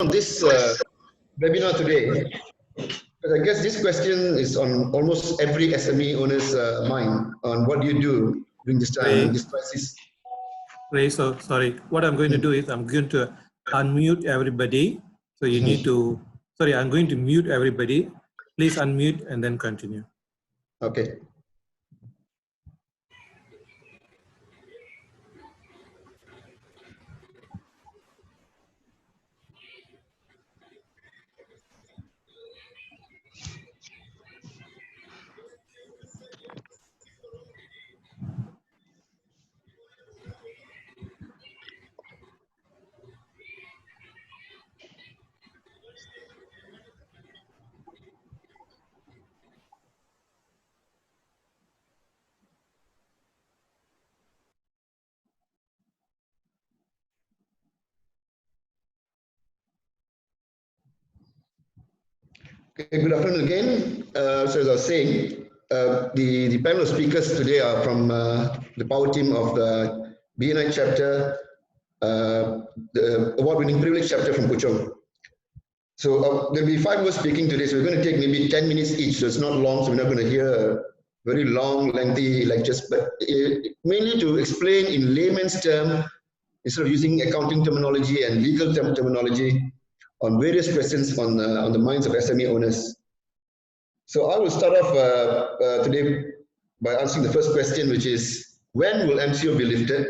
on this webinar today, but I guess this question is on almost every SME owner's mind on what do you do during this time, this crisis. Ray, so sorry. What I'm going to do is I'm going to unmute everybody. So you need to, sorry, I'm going to mute everybody. Please unmute and then continue. Okay. Okay, good afternoon again. So as I was saying, the panel of speakers today are from the power team of the BNI chapter, the award-winning privilege chapter from Puchong. So there'll be 5 of us speaking today, so we're going to take maybe 10 minutes each, so it's not long, so we're not going to hear very long, lengthy lectures, but mainly to explain in layman's term, instead of using accounting terminology and legal terminology, on various questions on the minds of SME owners. So I will start off today by answering the first question, which is, when will MCO be lifted?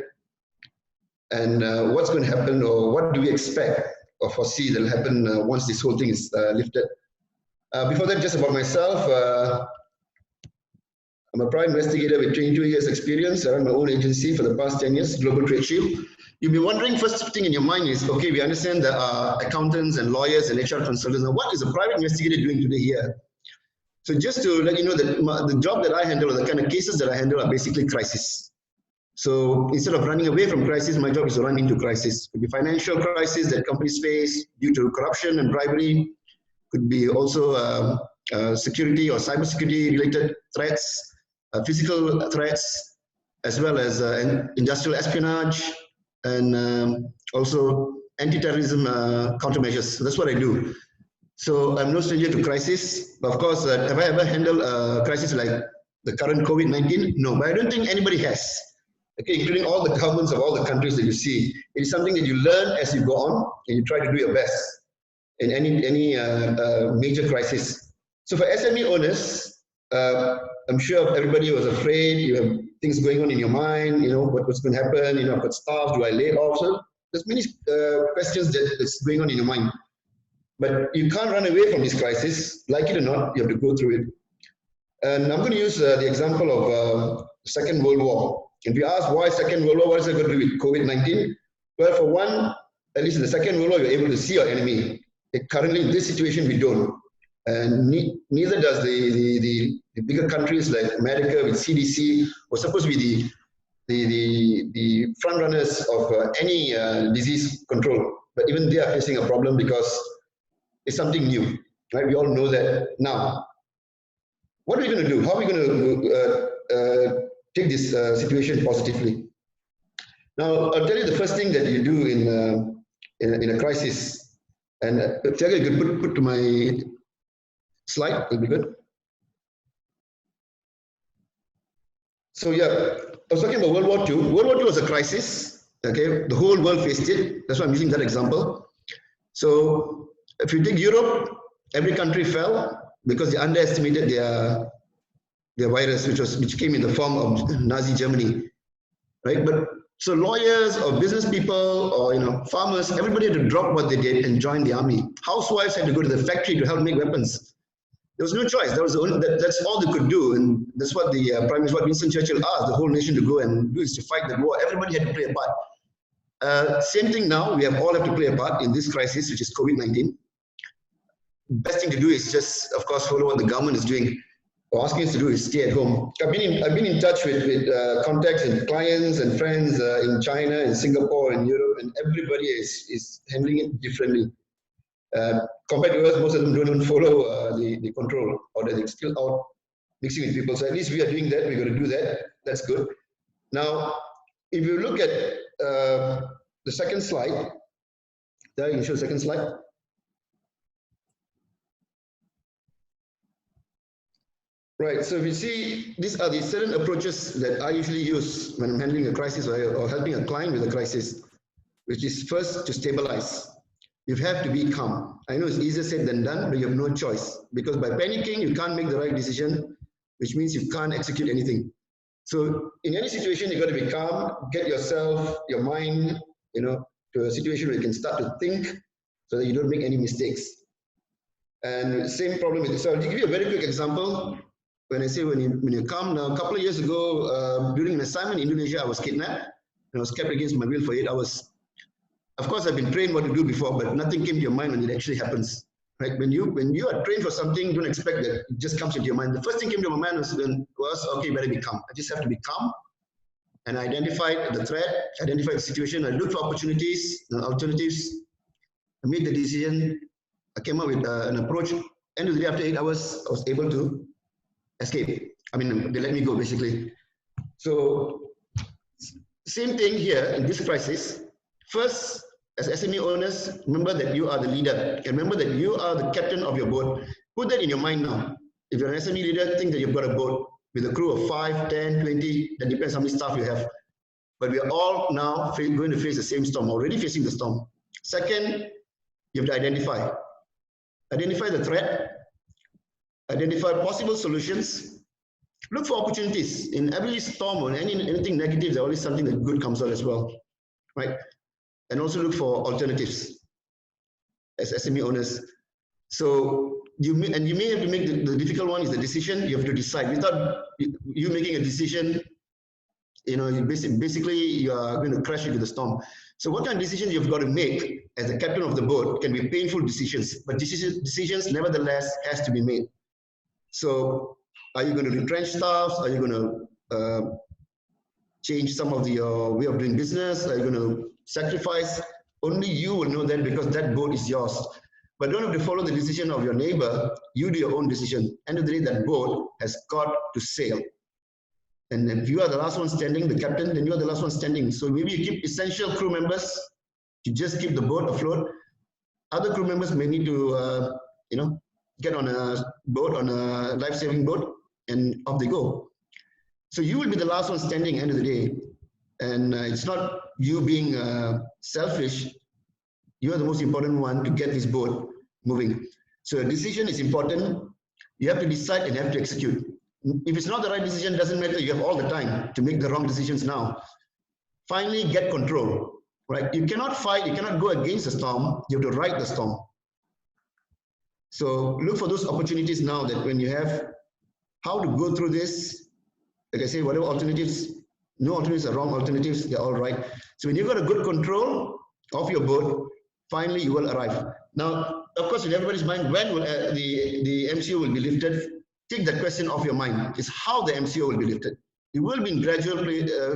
And what's going to happen, or what do we expect or foresee that will happen once this whole thing is lifted? Before that, just about myself, I'm a private investigator with 22 years experience. I run my own agency for the past 10 years, Global Trade Shield. You'll be wondering, first thing in your mind is, okay, we understand there are accountants and lawyers and HR consultants. Now, what is a private investigator doing today here? So just to let you know that the job that I handle, or the kind of cases that I handle, are basically crisis. So instead of running away from crisis, my job is to run into crisis. It could be financial crisis that companies face due to corruption and bribery. Could be also security or cybersecurity related threats, physical threats, as well as industrial espionage, and also anti-terrorism countermeasures. So that's what I do. So I'm no stranger to crisis. But of course, have I ever handled a crisis like the current COVID-19? No, but I don't think anybody has. Okay, including all the governments of all the countries that you see. It is something that you learn as you go on, and you try to do your best in any major crisis. So for SME owners, I'm sure everybody was afraid. You have things going on in your mind. You know what's going to happen. You know, I've got staff. Do I lay off? So there's many questions that's going on in your mind. But you can't run away from this crisis. Like it or not, you have to go through it. And I'm going to use the example of Second World War. If you ask why Second World War, what is it going to do with COVID-19? Well, for one, at least in the Second World War, you're able to see your enemy. Currently, in this situation, we don't. And neither does the bigger countries like America with CDC, who are supposed to be the front runners of any disease control. But even they are facing a problem because it's something new, right? We all know that now. What are we going to do? How are we going to take this situation positively? Now, I'll tell you the first thing that you do in a crisis. And Tiago, you can put to my slide, it'll be good. So yeah, I was talking about World War II. World War II was a crisis, okay? The whole world faced it. That's why I'm using that example. So if you take Europe, every country fell because they underestimated their virus, which came in the form of Nazi Germany, right? But so lawyers or business people or farmers, everybody had to drop what they did and join the army. Housewives had to go to the factory to help make weapons. There was no choice. That was that's all they could do, and that's what the Prime Minister, Winston Churchill, asked the whole nation to go and do, is to fight the war. Everybody had to play a part. Same thing now. We all have to play a part in this crisis, which is COVID-19. Best thing to do is just, of course, follow what the government is doing or asking us to do, is stay at home. I've been in touch with contacts and clients and friends in China, in Singapore, in Europe, and everybody is handling it differently. Compared to us, most of them don't even follow the control, or they're still out mixing with people. So at least we are doing that. We're going to do that. That's good. Now, if you look at the second slide, there you can show the second slide. Right. So if you see, these are the certain approaches that I usually use when I'm handling a crisis or helping a client with a crisis, which is first to stabilize. You have to be calm. I know it's easier said than done, but you have no choice, because by panicking, you can't make the right decision, which means you can't execute anything. So in any situation, you got to be calm, get yourself, your mind, to a situation where you can start to think so that you don't make any mistakes. And same problem with, so I'll give you a very quick example. When I say when you come, now a couple of years ago, during an assignment in Indonesia, I was kidnapped and I was kept against my will for 8 hours. Of course, I've been trained what to do before, but nothing came to your mind when it actually happens. Right? When you are trained for something, don't expect that it just comes into your mind. The first thing came to my mind was okay, you better be calm. I just have to be calm and identify the threat, identify the situation. I look for opportunities, alternatives. I made the decision. I came up with an approach. End of the day, after 8 hours, I was able to escape. I mean, they let me go basically. So same thing here in this crisis. First, as SME owners, remember that you are the leader. And remember that you are the captain of your boat. Put that in your mind now. If you're an SME leader, think that you've got a boat with a crew of 5, 10, 20, that depends how many staff you have. But we are all now going to face the same storm, already facing the storm. Second, you have to identify. Identify the threat, identify possible solutions, look for opportunities. In every storm or anything negative, there's always something that good comes out as well, right? And also look for alternatives as SME owners. So you may have to make the difficult one is the decision. You have to decide. Without you making a decision, basically you are going to crash into the storm. So what kind of decisions you've got to make as the captain of the boat can be painful decisions, but decisions nevertheless has to be made. So are you going to retrench staff? Are you going to change some of your way of doing business? Are you going to sacrifice? Only you will know that, because that boat is yours. But don't have to follow the decision of your neighbor. You do your own decision. End of the day, that boat has got to sail. And if you are the last one standing, the captain, then you are the last one standing. So maybe you keep essential crew members to just keep the boat afloat. Other crew members may need to, get on a boat, on a life-saving boat, and off they go. So you will be the last one standing end of the day. And it's not you being selfish. You are the most important one to get this boat moving. So a decision is important. You have to decide and you have to execute. If it's not the right decision, it doesn't matter. You have all the time to make the wrong decisions now. Finally, get control, right? You cannot fight. You cannot go against the storm. You have to ride the storm. So look for those opportunities now, that when you have how to go through this, like I say, whatever alternatives, no alternatives are wrong alternatives, they're all right. So when you've got a good control of your boat, finally you will arrive. Now, of course, in everybody's mind, when will the MCO will be lifted? Take that question off your mind, is how the MCO will be lifted. It will be in gradual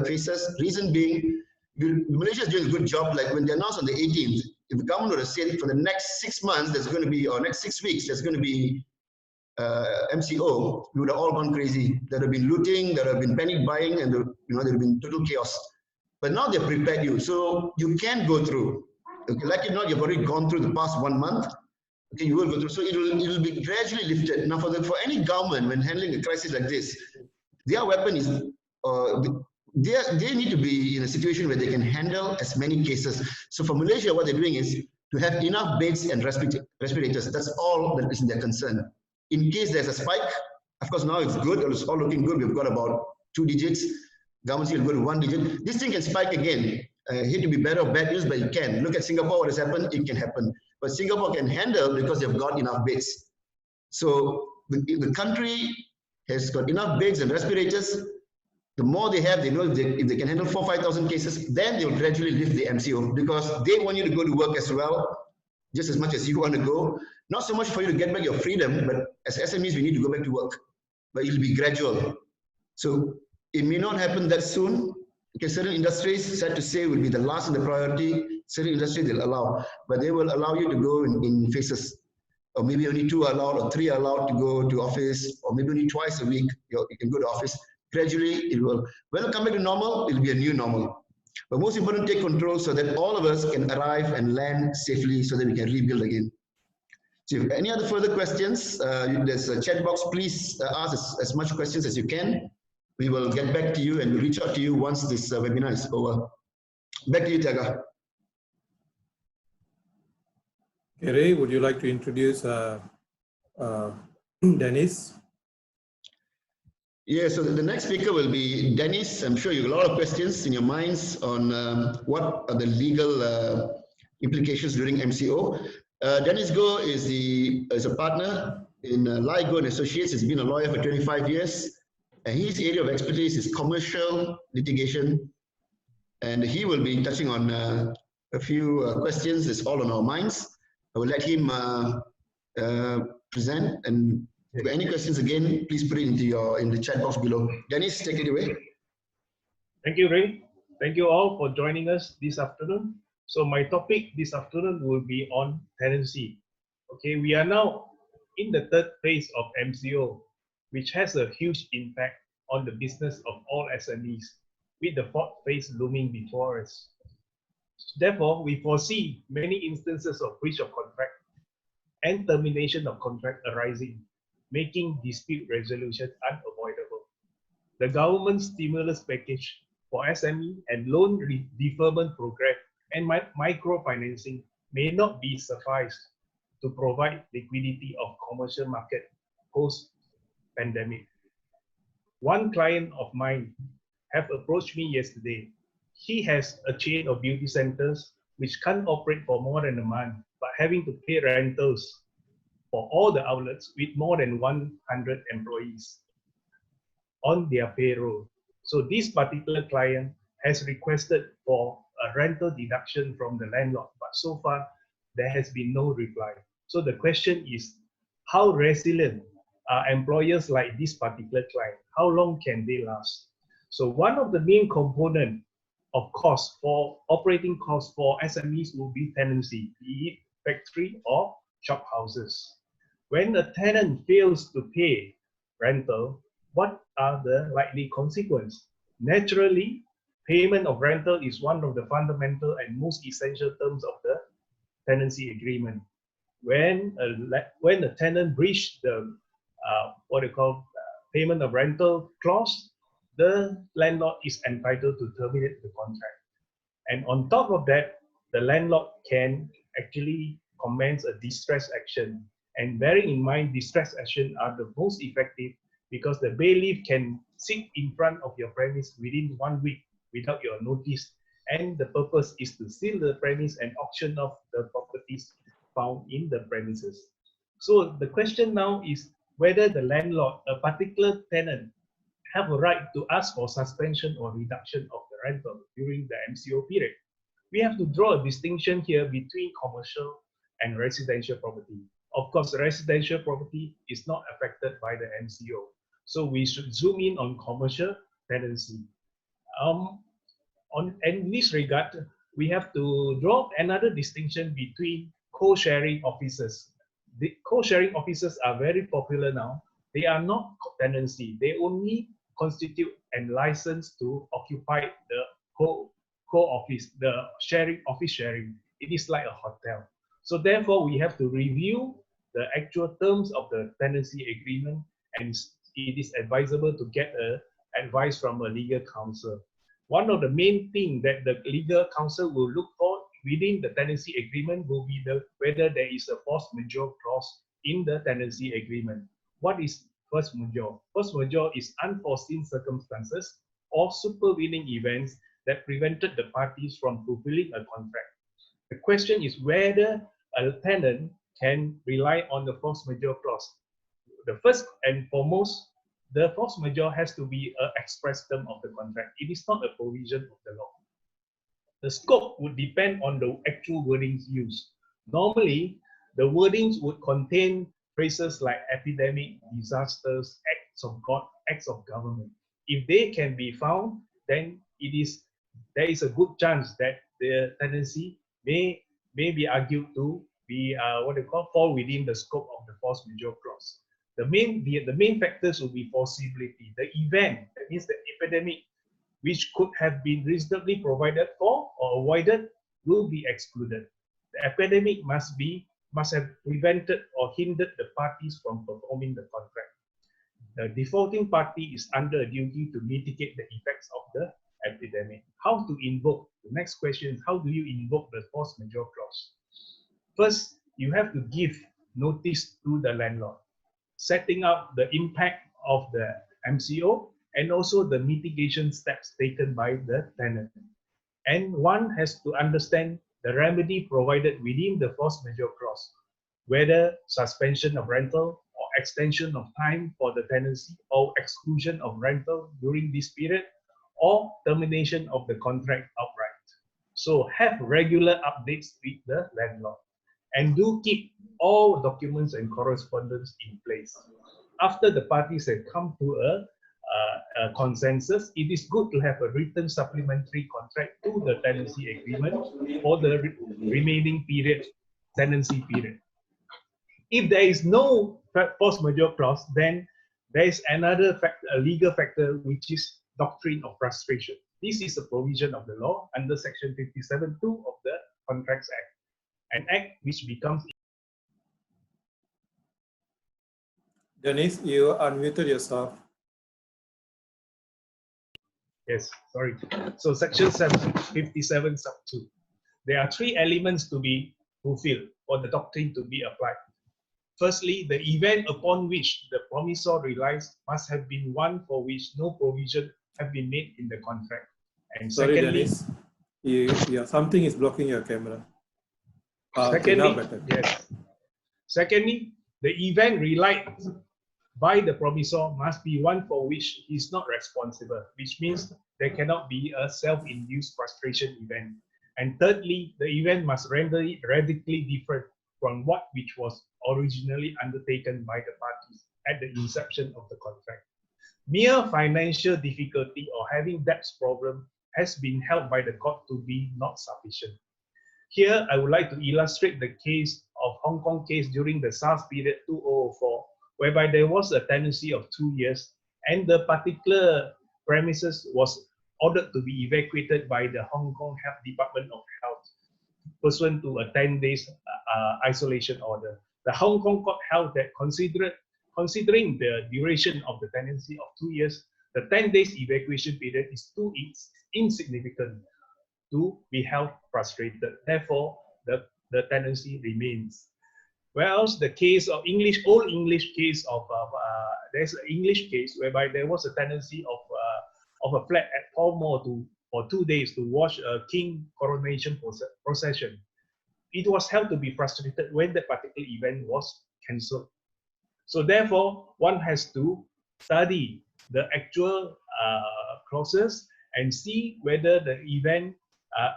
phases. Reason being, Malaysia is doing a good job. Like when they announced on the 18th, if the government would have said for the next 6 months, there's going to be, or next 6 weeks, there's going to be MCO, we would have all gone crazy. There have been looting, there have been panic buying, and there have been total chaos. But now they've prepared you, so you can go through. Okay, like it or not, you've already gone through the past 1 month. Okay, you will go through. So it will be gradually lifted. Now, for any government when handling a crisis like this, their weapon is they need to be in a situation where they can handle as many cases. So for Malaysia, what they're doing is to have enough beds and respirators. That's all that is their concern. In case there's a spike, of course now it's good, it's all looking good. We've got about 2 digits. Government will go to 1 digit. This thing can spike again. Hate to be better or bad news, but it can. Look at Singapore, what has happened, it can happen. But Singapore can handle because they've got enough beds. So the country has got enough beds and respirators. The more they have, they know if they can handle 4,000 or 5,000 cases, then they'll gradually lift the MCO, because they want you to go to work as well, just as much as you want to go. Not so much for you to get back your freedom, but as SMEs, we need to go back to work. But it'll be gradual. So it may not happen that soon. Okay, certain industries, sad to say, will be the last in the priority. Certain industries they'll allow, but they will allow you to go in phases. Or maybe only 2 are allowed, or 3 are allowed to go to office, or maybe only twice a week you can go to office. Gradually, it will. When it comes back to normal, it will be a new normal. But most important, take control so that all of us can arrive and land safely so that we can rebuild again. So if any other further questions, there's a chat box. Please ask as much questions as you can. We will get back to you and we'll reach out to you once this webinar is over. Back to you, Tiaga. Ray, would you like to introduce Dennis? Yeah, so the next speaker will be Dennis. I'm sure you have a lot of questions in your minds on what are the legal implications during MCO. Dennis Goh is a partner in Lai Goh and Associates. He's been a lawyer for 25 years. And his area of expertise is commercial litigation. And he will be touching on a few questions that's all on our minds. I will let him present, and if any questions again, please put it in the chat box below. Dennis, take it away. Thank you, Ray. Thank you all for joining us this afternoon. So my topic this afternoon will be on tenancy. Okay, we are now in the third phase of MCO, which has a huge impact on the business of all SMEs, with the fourth phase looming before us. Therefore, we foresee many instances of breach of contract and termination of contract arising, making dispute resolution unavoidable. The government stimulus package for SME and loan deferment program and microfinancing may not be sufficed to provide liquidity of commercial market post-pandemic. One client of mine have approached me yesterday. He has a chain of beauty centers which can't operate for more than a month, but having to pay rentals for all the outlets with more than 100 employees on their payroll. So this particular client has requested for a rental deduction from the landlord, but so far there has been no reply. So the question is, how resilient are employers like this particular client? How long can they last? So one of the main components of cost for operating costs for SMEs will be tenancy, be it factory or shop houses. When a tenant fails to pay rental, what are the likely consequences? Naturally, payment of rental is one of the fundamental and most essential terms of the tenancy agreement. When a tenant breaches the payment of rental clause, the landlord is entitled to terminate the contract. And on top of that, the landlord can actually commence a distress action. And bearing in mind, distress action are the most effective because the bailiff can sit in front of your premise within 1 week without your notice. And the purpose is to seal the premise and auction off the properties found in the premises. So the question now is whether the landlord, a particular tenant, have a right to ask for suspension or reduction of the rental during the MCO period. We have to draw a distinction here between commercial and residential property. Of course, residential property is not affected by the MCO. So we should zoom in on commercial tenancy. In this regard, we have to draw another distinction between co-sharing offices. The co-sharing offices are very popular now. They are not tenancy. They only constitute and license to occupy the co-office, the office sharing. It is like a hotel. So therefore, we have to review the actual terms of the tenancy agreement, and it is advisable to get advice from a legal counsel. One of the main things that the legal counsel will look for within the tenancy agreement will be whether there is a force majeure clause in the tenancy agreement. What is force majeure? Force majeure is unforeseen circumstances or supervening events that prevented the parties from fulfilling a contract. The question is whether a tenant can rely on the force majeure clause. The first and foremost, the force majeure has to be an express term of the contract. It is not a provision of the law. The scope would depend on the actual wordings used. Normally, the wordings would contain phrases like epidemic, disasters, acts of God, acts of government. If they can be found, then there is a good chance that the tenancy may be argued to be fall within the scope of the force majeure clause. The main factors will be foreseeability. The event, that means the epidemic, which could have been reasonably provided for or avoided, will be excluded. The epidemic must be must have prevented or hindered the parties from performing the contract. The defaulting party is under a duty to mitigate the effects of the epidemic. How to invoke? The next question is, how do you invoke the force majeure clause? First, you have to give notice to the landlord, setting out the impact of the MCO and also the mitigation steps taken by the tenant. And one has to understand the remedy provided within the force majeure clause, whether suspension of rental or extension of time for the tenancy or exclusion of rental during this period or termination of the contract outright. So have regular updates with the landlord and do keep all documents and correspondence in place. After the parties have come to a consensus, it is good to have a written supplementary contract to the tenancy agreement for the remaining period, tenancy period. If there is no force majeure clause, then there is another factor, a legal factor, which is doctrine of frustration. This is a provision of the law under section 57(2) of the Contracts Act, an act which becomes. Dennis, you unmuted yourself. Yes, sorry. So section 57 sub 2. There are three elements to be fulfilled for the doctrine to be applied. Firstly, the event upon which the promissor relies must have been one for which no provision have been made in the contract. And Sorry, secondly, Dennis, something is blocking your camera. Secondly, now better. yes. Secondly, the event relied by the promissor must be one for which he is not responsible, which means there cannot be a self-induced frustration event. And thirdly, the event must render it radically different from what which was originally undertaken by the parties at the inception of the contract. Mere financial difficulty or having debts problem has been held by the court to be not sufficient. Here, I would like to illustrate the case of Hong Kong case during the SARS period 2004, whereby there was a tenancy of 2 years and the particular premises was ordered to be evacuated by the Hong Kong Department of Health pursuant to a 10 days isolation order. The Hong Kong court held that considering the duration of the tenancy of 2 years, the 10 days evacuation period is too insignificant to be held frustrated. Therefore, the tenancy remains. Whereas the case of old English case of there's an English case whereby there was a tenancy of a flat at Pall Mall for 2 days to watch a king coronation procession. It was held to be frustrated when that particular event was cancelled. So therefore, one has to study the actual clauses and see whether the event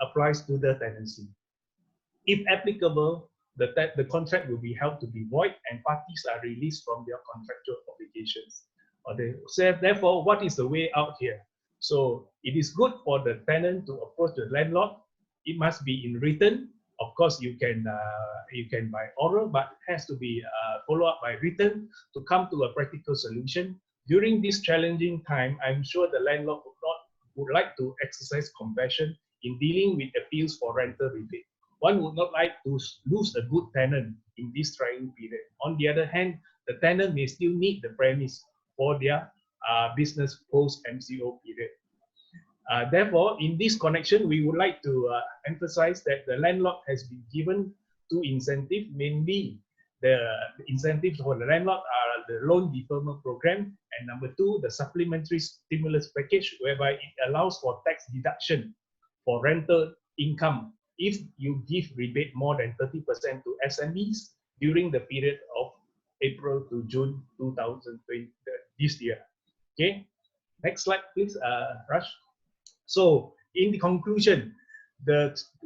applies to the tenancy. If applicable, the contract will be held to be void and parties are released from their contractual obligations. Therefore, what is the way out here? So it is good for the tenant to approach the landlord. It must be in written. Of course, you can by oral, but it has to be followed up by written to come to a practical solution. During this challenging time, I'm sure the landlord would like to exercise compassion in dealing with appeals for rental rebate. One would not like to lose a good tenant in this trying period. On the other hand, the tenant may still need the premise for their business post-MCO period. Therefore, in this connection, we would like to emphasize that the landlord has been given two incentives. Mainly, the incentives for the landlord are the loan deferment program, and number two, the supplementary stimulus package, whereby it allows for tax deduction for rental income if you give rebate more than 30% to SMEs during the period of April to June 2020 this year. Okay, next slide, please, Raj. So, in the conclusion,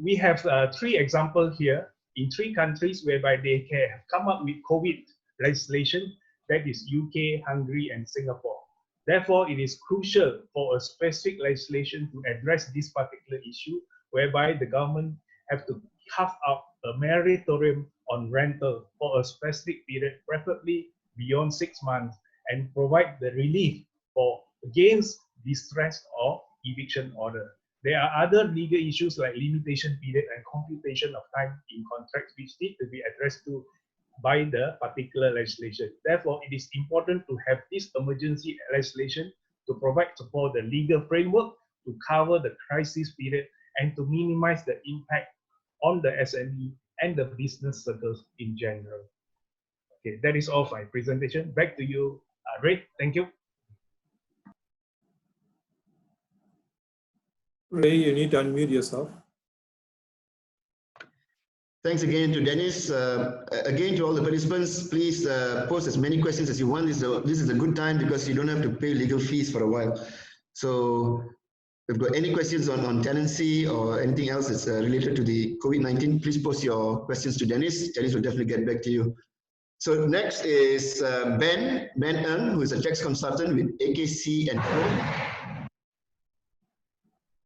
we have three examples here in three countries whereby they have come up with COVID legislation, that is UK, Hungary, and Singapore. Therefore, it is crucial for a specific legislation to address this particular issue, whereby the government have to carve out a moratorium on rental for a specific period, preferably beyond 6 months, and provide the relief for against distress or eviction order. There are other legal issues like limitation period and computation of time in contracts which need to be addressed to by the particular legislation. Therefore, it is important to have this emergency legislation to provide support the legal framework to cover the crisis period and to minimize the impact on the SME and the business circles in general. Okay, that is all for my presentation. Back to you, Ray. Thank you. Ray, you need to unmute yourself. Thanks again to Dennis. Again, to all the participants, please post as many questions as you want. This is a good time because you don't have to pay legal fees for a while. So if you've got any questions on tenancy or anything else that's related to the COVID-19, please post your questions to Dennis. Dennis will definitely get back to you. So next is Ben Ng, who is a tax consultant with AKC and Co.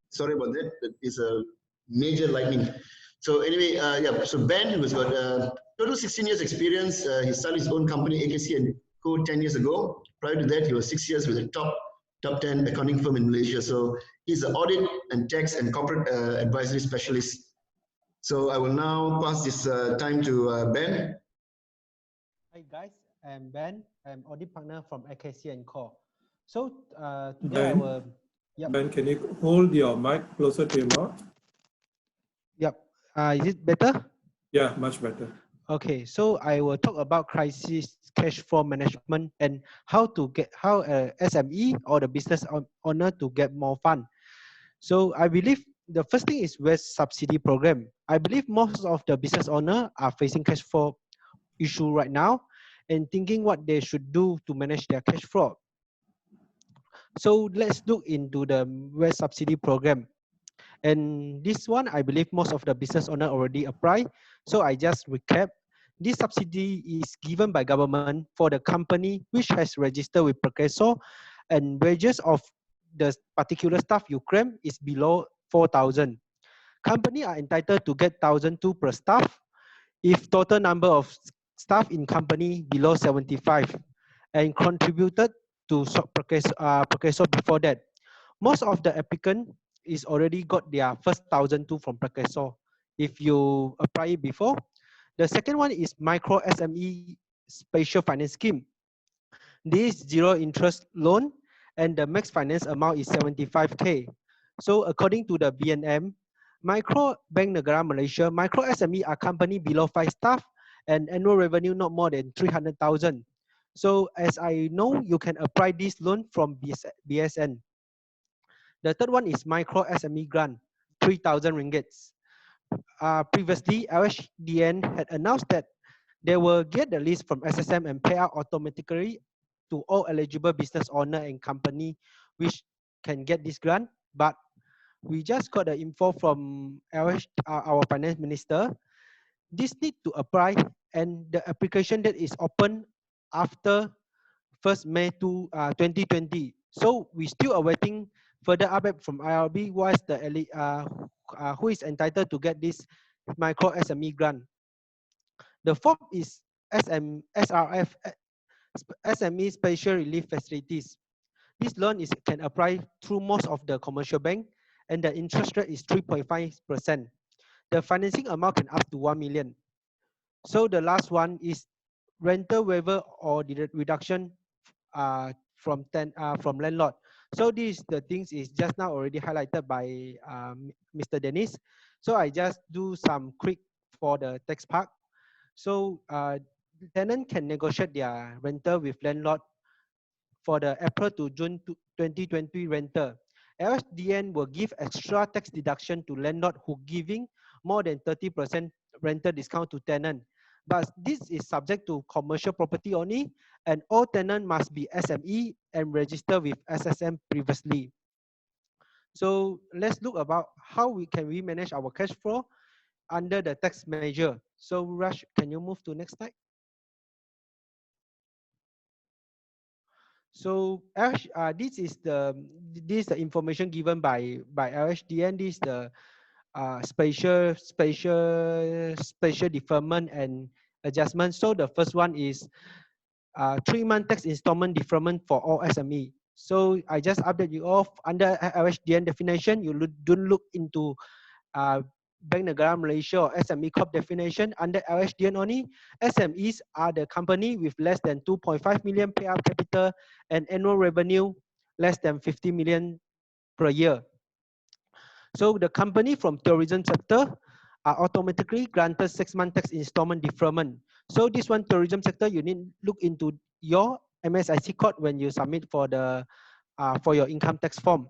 Sorry about that. That is a major lightning. So anyway, yeah. So Ben, who's got total 16 years experience. He started his own company, AKC and Co. 10 years ago. Prior to that, he was 6 years with a top 10 accounting firm in Malaysia. So he's an audit and tax and corporate advisory specialist. So I will now pass this time to Ben. Hi guys, I'm Ben. I'm audit partner from AKC and Co. So today I will. Yep. Ben, can you hold your mic closer to your mouth? Yep. Is it better? Yeah, much better. Okay, so I will talk about crisis cash flow management and how SME or the business owner to get more fund. So I believe the first thing is West subsidy program. I believe most of the business owner are facing cash flow issue right now and thinking what they should do to manage their cash flow. So let's look into the West subsidy program. And this one, I believe most of the business owner already apply. So I just recap. This subsidy is given by government for the company which has registered with Perkeso and wages of the particular staff you claim is below 4,000. Company are entitled to get 1,002 per staff if total number of staff in company below 75 and contributed to Perkeso before that. Most of the applicant is already got their first 1,002 from Perkeso if you apply it before. The second one is micro SME special finance scheme. This zero interest loan and the max finance amount is 75K. So according to the BNM, Micro Bank Negara Malaysia, micro SME are company below 5 staff and annual revenue not more than 300,000. So as I know, you can apply this loan from BSN. The third one is micro SME grant, 3,000 ringgits. Previously, LHDN had announced that they will get the list from SSM and pay out automatically to all eligible business owner and company which can get this grant. But we just got the info from our finance minister. This need to apply and the application date is open after 1st May 2020. So we still awaiting further update from IRB who is entitled to get this micro SME grant. The fourth is SRF, SME Special Relief Facilities. This loan can apply through most of the commercial bank and the interest rate is 3.5%. The financing amount can up to 1 million. So the last one is rental waiver or the reduction from landlord. So these the things is just now already highlighted by Mr. Dennis. So I just do some quick for the text part. So tenant can negotiate their rental with landlord for the April to June 2020 rental. LHDN will give extra tax deduction to landlord who giving more than 30% rental discount to tenant. But this is subject to commercial property only, and all tenant must be SME and register with SSM previously. So let's look about how we manage our cash flow under the tax measure. So Raj, can you move to next slide? So this is the information given by LHDN. This is the spatial deferment and adjustment. So the first one is 3-month tax installment deferment for all SME. So I just update you off under LHDN definition. You don't look into Bank Negara Malaysia or SME Corp definition. Under LHDN only, SMEs are the company with less than 2.5 million payout capital and annual revenue less than 50 million per year. So the company from tourism sector are automatically granted 6-month tax installment deferment. So this one tourism sector, you need look into your MSIC code when you submit for the for your income tax form.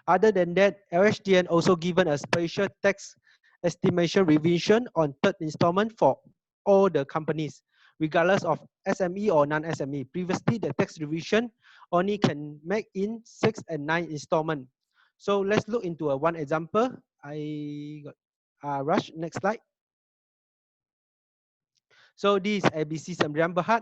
Other than that, LHDN also given a special tax estimation revision on third installment for all the companies, regardless of SME or non-SME. Previously, the tax revision only can make in 6 and 9 installment. So let's look into one example. I got Rush, next slide. So this is ABC Sembilan Berhad.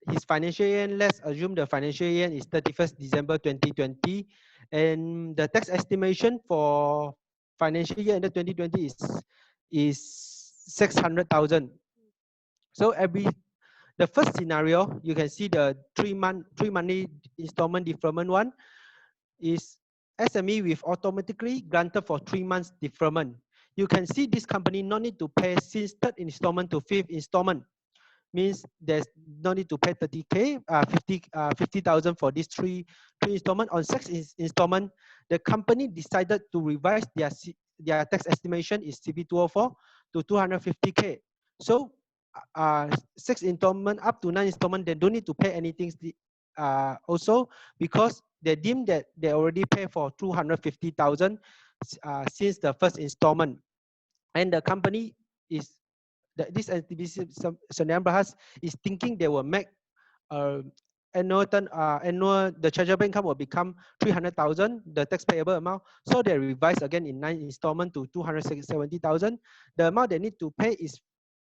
His financial year, let's assume the financial year is 31st December 2020. And the tax estimation for financial year under 2020 is 600,000. So the first scenario, you can see the three monthly installment deferment one is SME with automatically granted for 3 months deferment. You can see this company no need to pay since third installment to fifth installment. Means there's no need to pay 30K, 50,000 for these three installment. On sixth installment, the company decided to revise their tax estimation is CB204 to 250K. So 6 installment up to 9 installment, they don't need to pay anything also, because they deem that they already pay for 250,000 since the first installment. And the company is this STBC Sembilan Berhad is thinking they will make annual the chargeable income will become 300,000, the tax payable amount. So they revise again in 9 installment to 270,000. The amount they need to pay is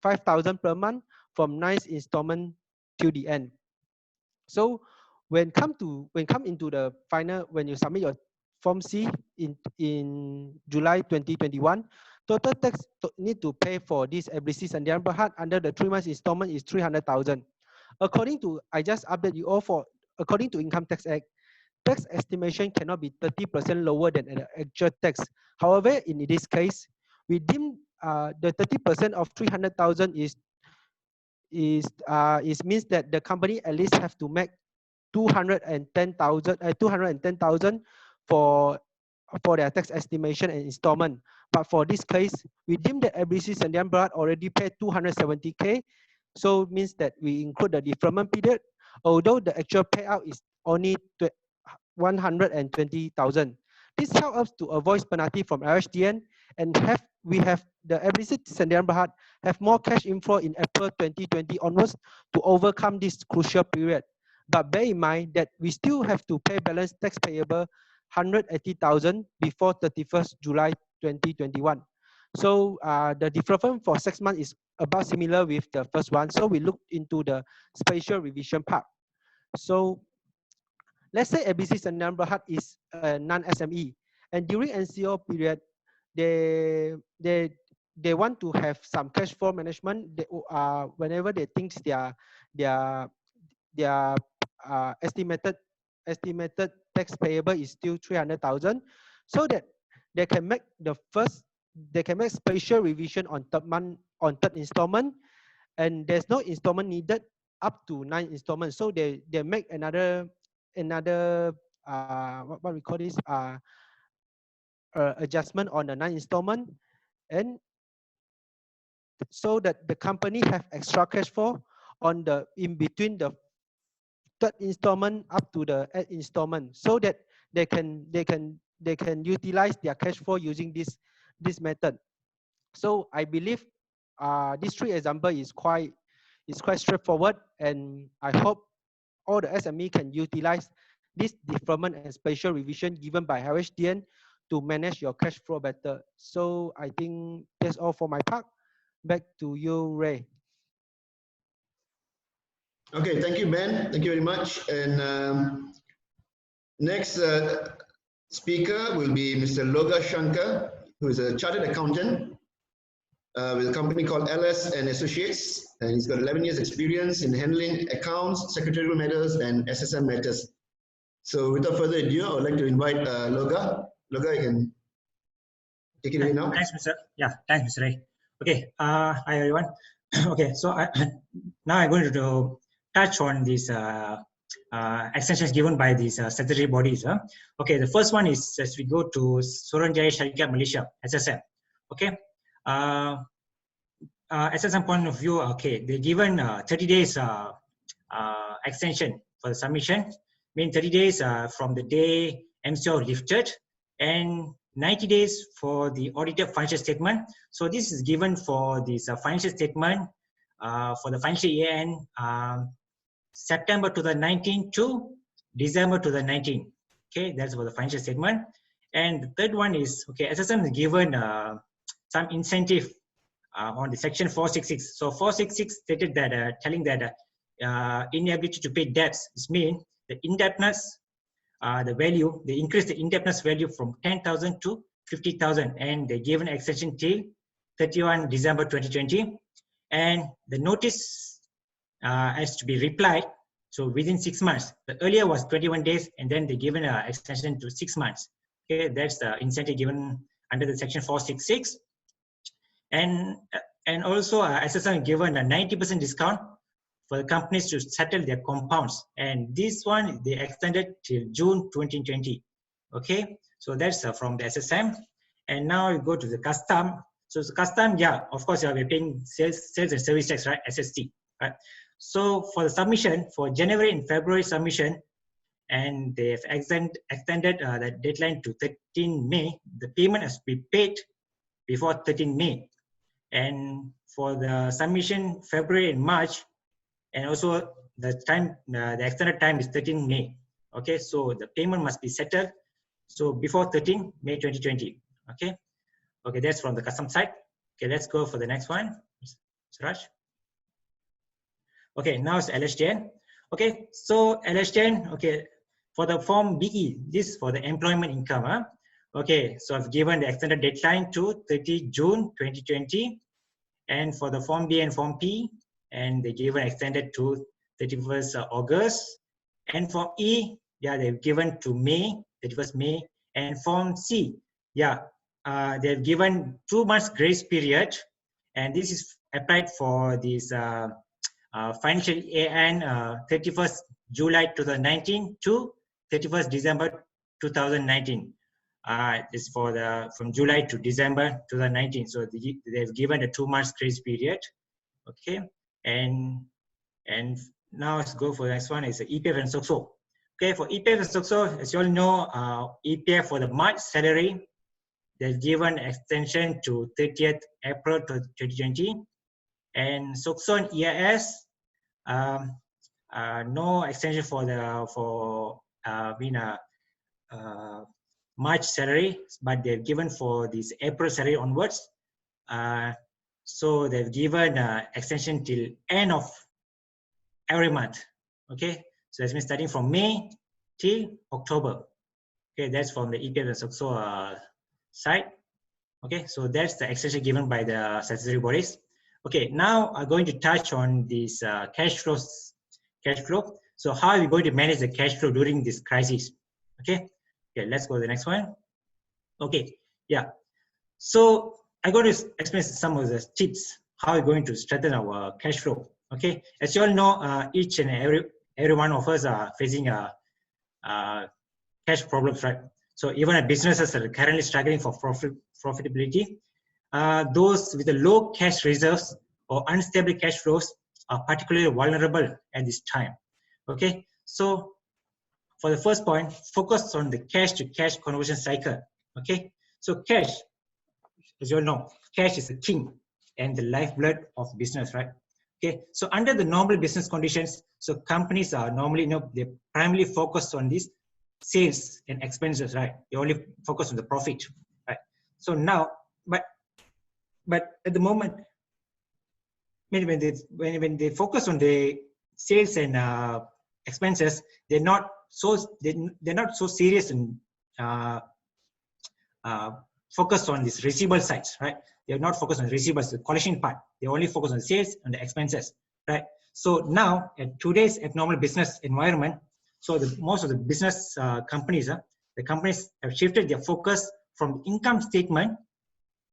5,000 per month from 9th installment till the end. So when come into the final, when you submit your Form C in July 2021, total tax need to pay for this ABC Sembilan Berhad under the 3 months installment is 300,000. According to, I just update you all for, according to Income Tax Act, tax estimation cannot be 30% lower than the actual tax. However, in this case, we deem the 30% of 300,000 is means that the company at least have to make 210,000 for their tax estimation and installment. But for this case, we deem that ABC Sembilan Berhad already paid 270K. So it means that we include the deferment period, although the actual payout is only 120,000. This helps us to avoid penalty from LHDN and we have the ABC Sembilan Berhad have more cash inflow in April 2020 onwards to overcome this crucial period. But bear in mind that we still have to pay balance tax payable 180,000 before 31st July 2021. So the deferment for 6 months is about similar with the first one. So we looked into the spatial revision part. So let's say ABC Sembilan Berhad is a non-SME, and during NCO period, they want to have some cash flow management. Whenever they think their estimated tax payable is still 300,000, so that they can make spatial revision on third installment, and there's no installment needed up to 9 installments. So they make another what we call this adjustment on the 9 installment, and so that the company have extra cash flow on the in between the third installment up to the 8th installment, so that they can utilize their cash flow using this method. So I believe these 3 examples is quite straightforward, and I hope all the SME can utilize this deferment and spatial revision given by LHDN to manage your cash flow better. So I think that's all for my part. Back to you, Ray. Okay, thank you, Ben. Thank you very much. And next speaker will be Mr. Loga Shankar, who is a chartered accountant with a company called LS and Associates, and he's got 11 years experience in handling accounts, secretarial matters, and SSM matters. So without further ado, I would like to invite Loga. Loga, you can take it away now. Thanks, Mr. Yeah, thanks, Mr. Ray. Okay, hi everyone. Okay, so now I'm going to touch on these extensions given by these statutory bodies. Okay, the first one is as we go to Suruhanjaya Syarikat Malaysia, SSM. Okay, SSM point of view, okay, they're given 30 days extension for the submission, mean 30 days from the day MCO lifted, and 90 days for the audited financial statement. So this is given for this financial statement for the financial year end September 2019 to December 2019. Okay, that's for the financial statement. And the third one is, okay, SSM is given some incentive on the section 466. So 466 stated that, telling that inability to pay debts, this means the indebtedness, the value, they increase the indebtedness value from 10,000 to 50,000, and they given extension till 31 December 2020. And the notice has to be replied, so within 6 months. The earlier was 21 days, and then they given an extension to 6 months. Okay, that's the incentive given under the section 466. And also SSM given a 90% discount for the companies to settle their compounds, and this one they extended till June 2020. Okay, so that's from the SSM. And now we go to the custom. So the custom, yeah, of course, we're paying sales and service tax, right? SST, right? So for the submission for January and February submission, and they've extended the deadline to 13 May. The payment has to be paid before 13 May. And for the submission February and March, and also the time, the extended time is 13 May. Okay, so the payment must be settled so before 13 May 2020. Okay, okay, that's from the custom side. Okay, let's go for the next one, Suraj. Okay, now it's LHDN. Okay, so LHDN, okay, for the form BE, this is for the employment income. Huh? Okay, so I've given the extended deadline to 30 June 2020, and for the form B and form P, and they given extended to 31st August, and form E, yeah, they've given to May, 31st May, and form C, yeah, they've given 2 months grace period, and this is applied for this financial year end 31st July 2019 to 31st December 2019. Is for the from July to December 2019. So they've given a 2 months grace period. Okay, and now let's go for the next one is the EPF and SOCSO. Okay, for EPF and SOCSO, as you all know, EPF for the March salary, they've given extension to 30th April 2020, and SOCSO and EIS, no extension for the March salary, but they've given for this April salary onwards. So they've given extension till end of every month. Okay, so that's means starting from May till October. Okay, that's from the EPF and SOCSO side. Okay, so that's the extension given by the statutory bodies. Okay, now I'm going to touch on this cash flow. So how are we going to manage the cash flow during this crisis? Okay. Okay, let's go to the next one. Okay, yeah. So I'm going to explain some of the tips how we're going to strengthen our cash flow. Okay, as you all know, each and every one of us are facing cash problems, right? So even businesses that are currently struggling for profitability, those with the low cash reserves or unstable cash flows are particularly vulnerable at this time. Okay, so for the first point, focus on the cash to cash conversion cycle. Okay, so cash, as you all know, cash is the king and the lifeblood of business, right? Okay, so under the normal business conditions, so companies are normally, they primarily focus on these sales and expenses, right? They only focus on the profit, right? So now, but at the moment, when they focus on the sales and expenses, they're not so serious and focused on this receivable sides, right? They're not focused on the receivables, the collection part. They only focus on sales and the expenses, right? So now, at today's abnormal business environment, So most of the business companies, the companies have shifted their focus from income statement.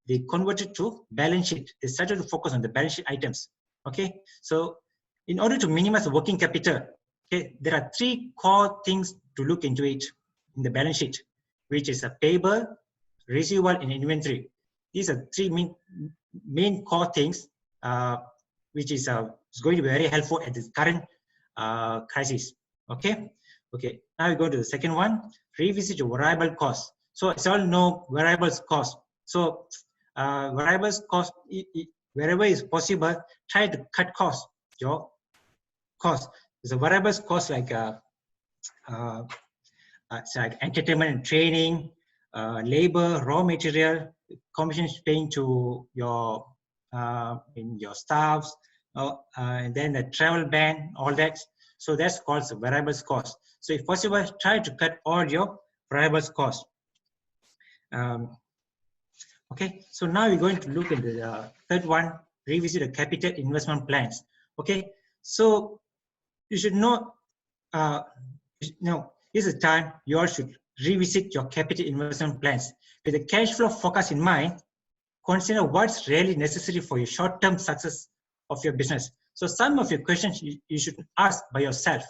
They converted to balance sheet. They started to focus on the balance sheet items. Okay, so in order to minimize the working capital, okay, there are 3 core things to look into it in the balance sheet, which is a payable, receivable, and inventory. These are 3 main core things, which is going to be very helpful at this current crisis. Okay. Okay. Now we go to the second one. Revisit your variable cost. So as all know, variable cost. So variable cost, wherever is possible, try to cut cost. Your cost. The variable cost like entertainment and training, labor, raw material, commissions paying to your staffs, and then the travel ban, all that. So that's called the variable cost. So if possible, try to cut all your variable cost. Okay, so now we're going to look at the third one, revisit the capital investment plans. Okay, so you should know, this is the time you all should revisit your capital investment plans. With the cash flow focus in mind, consider what's really necessary for your short-term success of your business. So some of your questions you should ask by yourself.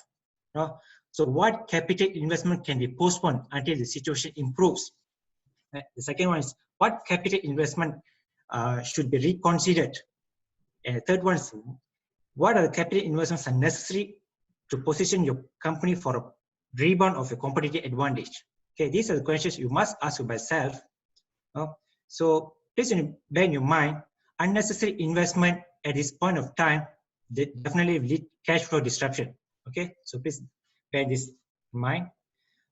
So what capital investment can be postponed until the situation improves? The second one is what capital investment should be reconsidered? And the third one is what are the capital investments are necessary to position your company for a rebound of a competitive advantage? Okay, these are the questions you must ask yourself. So please bear in your mind, unnecessary investment at this point of time definitely lead cash flow disruption. Okay, so please bear this in mind.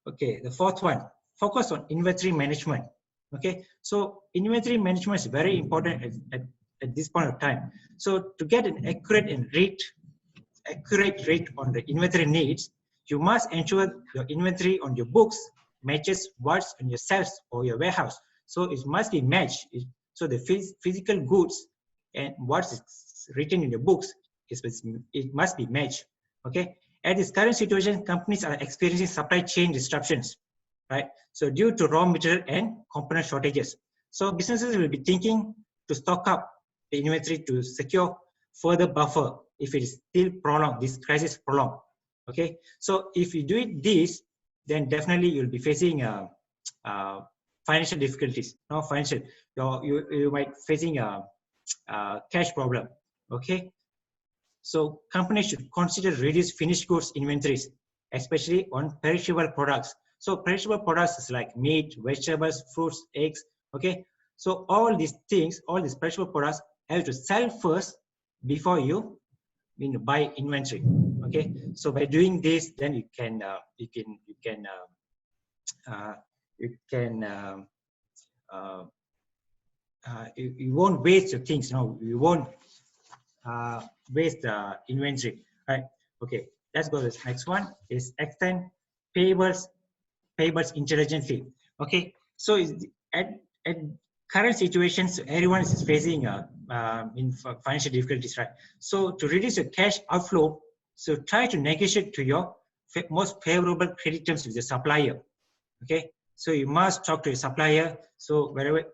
Okay, the fourth one, focus on inventory management. Okay, so inventory management is very important at this point of time. So to get an accurate rate on the inventory needs, you must ensure your inventory on your books matches what's on your shelves or your warehouse. So it must be matched. So the physical goods and what's written in your books, it must be matched. Okay. At this current situation, companies are experiencing supply chain disruptions, right? So due to raw material and component shortages. So businesses will be thinking to stock up the inventory to secure further buffer if it is still prolonged, this crisis prolonged. Okay. So if you do this, then definitely you'll be facing financial difficulties. No financial, you might facing a cash problem. Okay. So companies should consider reduce finished goods inventories, especially on perishable products. So perishable products is like meat, vegetables, fruits, eggs. Okay. So all these things, all these perishable products have to sell first before you buy inventory. Okay. So by doing this, then you won't waste your things. No, you won't waste the inventory, right? Okay, let's go to this next one. Is extend payables intelligently. Okay, so at current situations, everyone is facing in financial difficulties, right? So to reduce your cash outflow, so try to negotiate to your most favorable credit terms with the supplier. Okay, so you must talk to your supplier. So wherever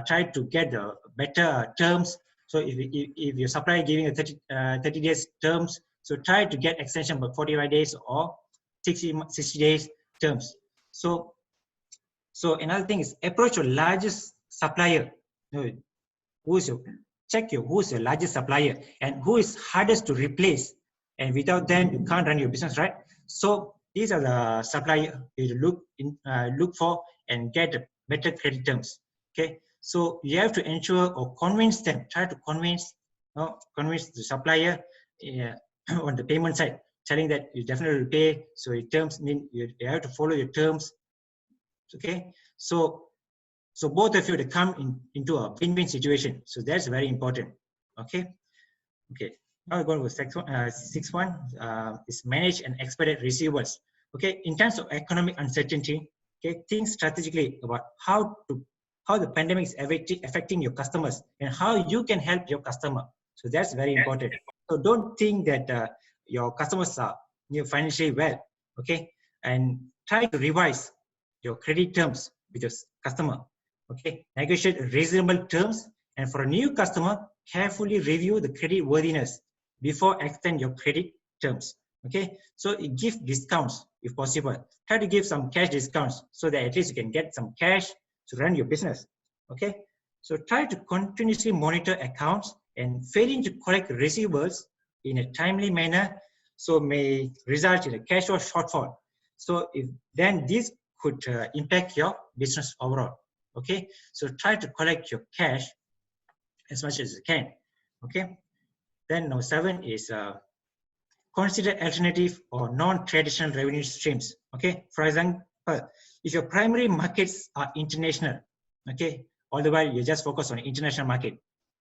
try to get the better terms. So if your supplier giving a 30 days terms, so try to get extension by 45 days or 60 days terms. So another thing is approach your largest supplier. Who's your largest supplier and who is hardest to replace, and without them you can't run your business, right? So these are the supplier you look for and get better credit terms. Okay, so you have to ensure or convince them. Try to convince the supplier on the payment side, telling that you definitely will pay. So your terms mean you have to follow your terms. Okay, so both of you to come into a win-win situation. So that's very important. Okay. Now we're going with sixth one is manage and expedite receivables. Okay, in terms of economic uncertainty, okay, think strategically about how the pandemic is affecting your customers and how you can help your customer. So that's very important. So don't think that your customers are financially well. okay? And try to revise your credit terms with your customer, okay? Negotiate reasonable terms, and for a new customer, carefully review the credit worthiness before extend your credit terms, okay? So give discounts if possible. Try to give some cash discounts so that at least you can get some cash to run your business, okay? So try to continuously monitor accounts, and failing to collect receivables in a timely manner so may result in a cash flow shortfall. So if then this could impact your business overall, okay? So try to collect your cash as much as you can, okay? Then number 7 is consider alternative or non-traditional revenue streams, okay? For example, if your primary markets are international, okay, all the while you just focus on international market,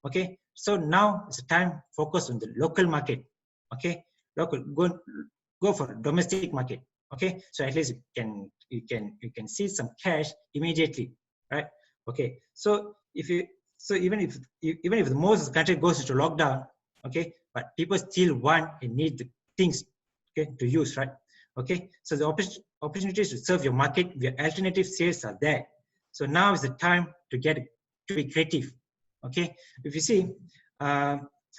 okay? So now it's time focus on the local market, okay? Local, go for domestic market, okay? So at least you can see some cash immediately, right? Okay, so even if the most of the country goes into lockdown, okay, but people still want and need the things, okay, to use, right? Okay, so the opportunities to serve your market via alternative sales are there. So now is the time to be creative, okay? If you see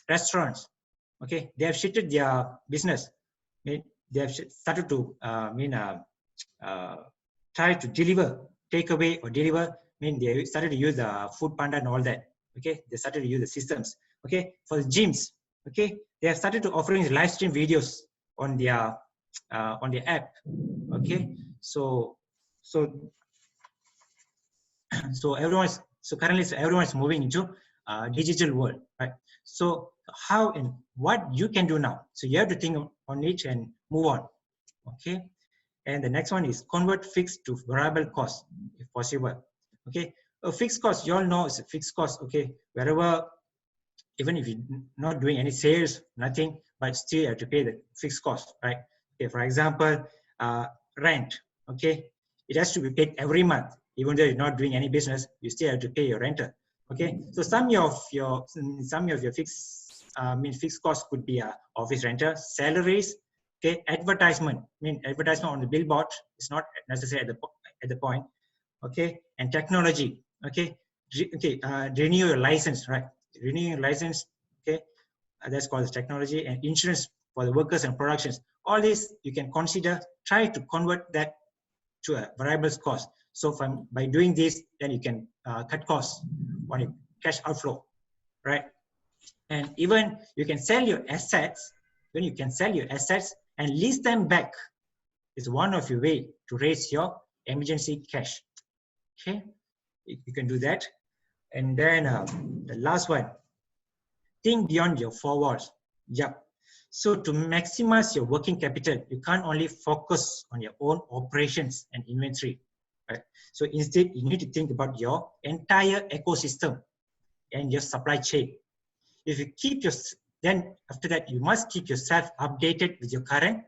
restaurants, okay, they have shifted their business. They have started to try to deliver, take away or deliver. They started to use the food panda and all that. Okay, they started to use the systems. Okay, for the gyms, okay, they have started to offering live stream videos on their app. Okay, so currently everyone is moving into digital world, right? So how and what you can do now? So you have to think on it and move on. Okay, and the next one is convert fixed to variable cost if possible. Okay, a fixed cost, you all know it's a fixed cost. Okay, wherever, even if you're not doing any sales, nothing, but still you have to pay the fixed cost, right? Okay, for example, rent. Okay, it has to be paid every month, even though you're not doing any business, you still have to pay your renter. Okay, so some of your fixed fixed costs could be office renter, salaries. Okay, advertisement. Advertisement on the billboard is not necessary at the point. Okay, and technology. Okay, renew your license, right? Renew your license. Okay, that's called technology, and insurance for the workers and productions. All this you can consider. Try to convert that to a variable cost. So by doing this, then you can cut costs on your cash outflow, right? And even you can sell your assets. When you can sell your assets and lease them back, is one of your way to raise your emergency cash. Okay, you can do that. And then the last one, think beyond your forwards. Yep. So to maximize your working capital, you can't only focus on your own operations and inventory, right? So instead, you need to think about your entire ecosystem and your supply chain. If you keep then after that, you must keep yourself updated with your current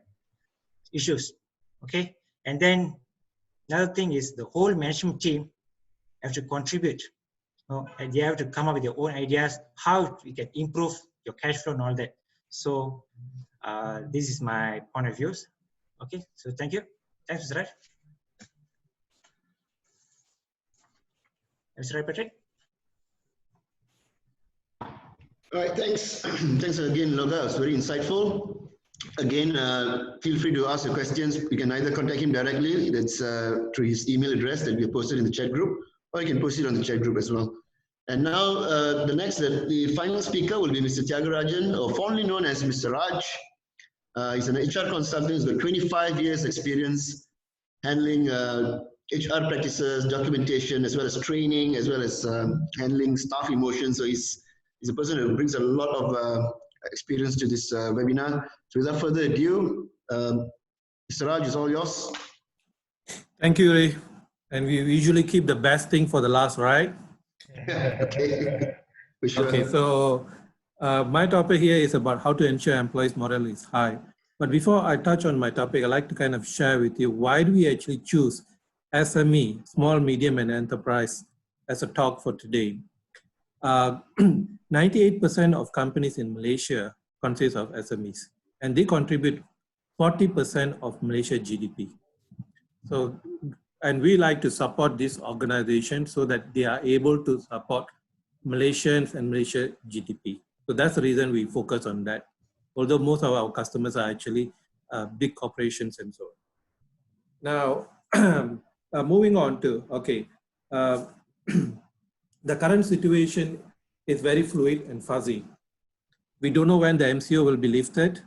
issues, okay? And then another thing is the whole management team have to contribute. And they have to come up with their own ideas, how we can improve your cash flow and all that. So this is my point of views. Okay, so thank you. Thanks, Mr. Raj. Mr. Raj Patrick. All right, thanks. Thanks again, Loga. It was very insightful. Again, feel free to ask your questions. You can either contact him directly, that's through his email address that we have posted in the chat group, or you can post it on the chat group as well. And now the final speaker will be Mr. Thiagarajan, or fondly known as Mr. Raj. He's an HR consultant who's got 25 years experience handling HR practices, documentation, as well as training, as well as handling staff emotions. So he's a person who brings a lot of experience to this webinar. So without further ado, Mr. Raj, is all yours. Thank you, Ray. And we usually keep the best thing for the last, right? Okay. For sure. Okay, so my topic here is about how to ensure employees' morale is high. But before I touch on my topic, I'd like to kind of share with you why do we actually choose SME, small, medium, and enterprise, as a talk for today. 98% of companies in Malaysia consist of SMEs, and they contribute 40% of Malaysia GDP. So, and we like to support this organization so that they are able to support Malaysians and Malaysia GDP. So that's the reason we focus on that. Although most of our customers are actually big corporations and so on. Now, moving on to, okay, the current situation is very fluid and fuzzy. We don't know when the MCO will be lifted,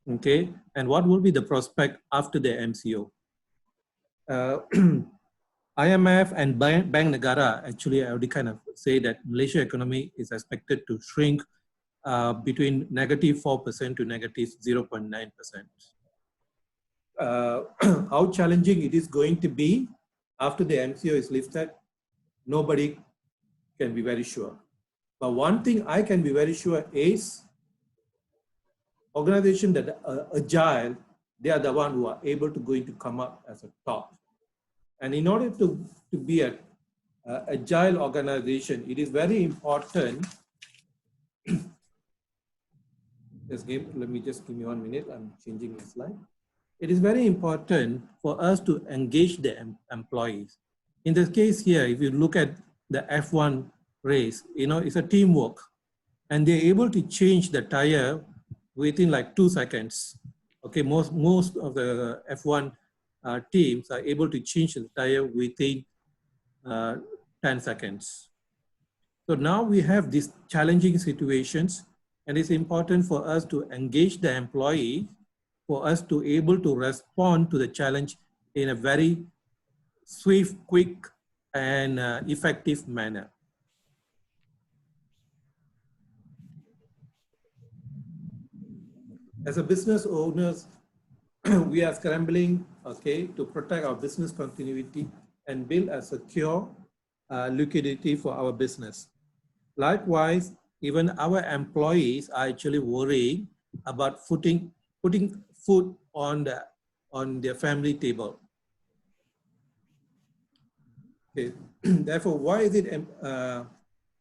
okay, and what will be the prospect after the MCO. IMF and Bank Negara actually already kind of say that Malaysia economy is expected to shrink between -4% to -0.9%. How challenging it is going to be after the MCO is lifted, nobody can be very sure. But one thing I can be very sure is organizations that are agile, they are the ones who are able to going to come up as a top. And in order to be an agile organization, it is very important. Let me just give me 1 minute. I'm changing the slide. It is very important for us to engage the employees. In this case here, if you look at the F1 race, you know, it's a teamwork, and they're able to change the tire within like 2 seconds. Okay, most of the F1 teams are able to change the tire within 10 seconds. So now we have these challenging situations, and it's important for us to engage the employee for us to able to respond to the challenge in a very swift, quick, and effective manner. As a business owners, we are scrambling, okay, to protect our business continuity and build a secure liquidity for our business. Likewise, even our employees are actually worrying about putting food on their family table. Okay. Therefore, why is it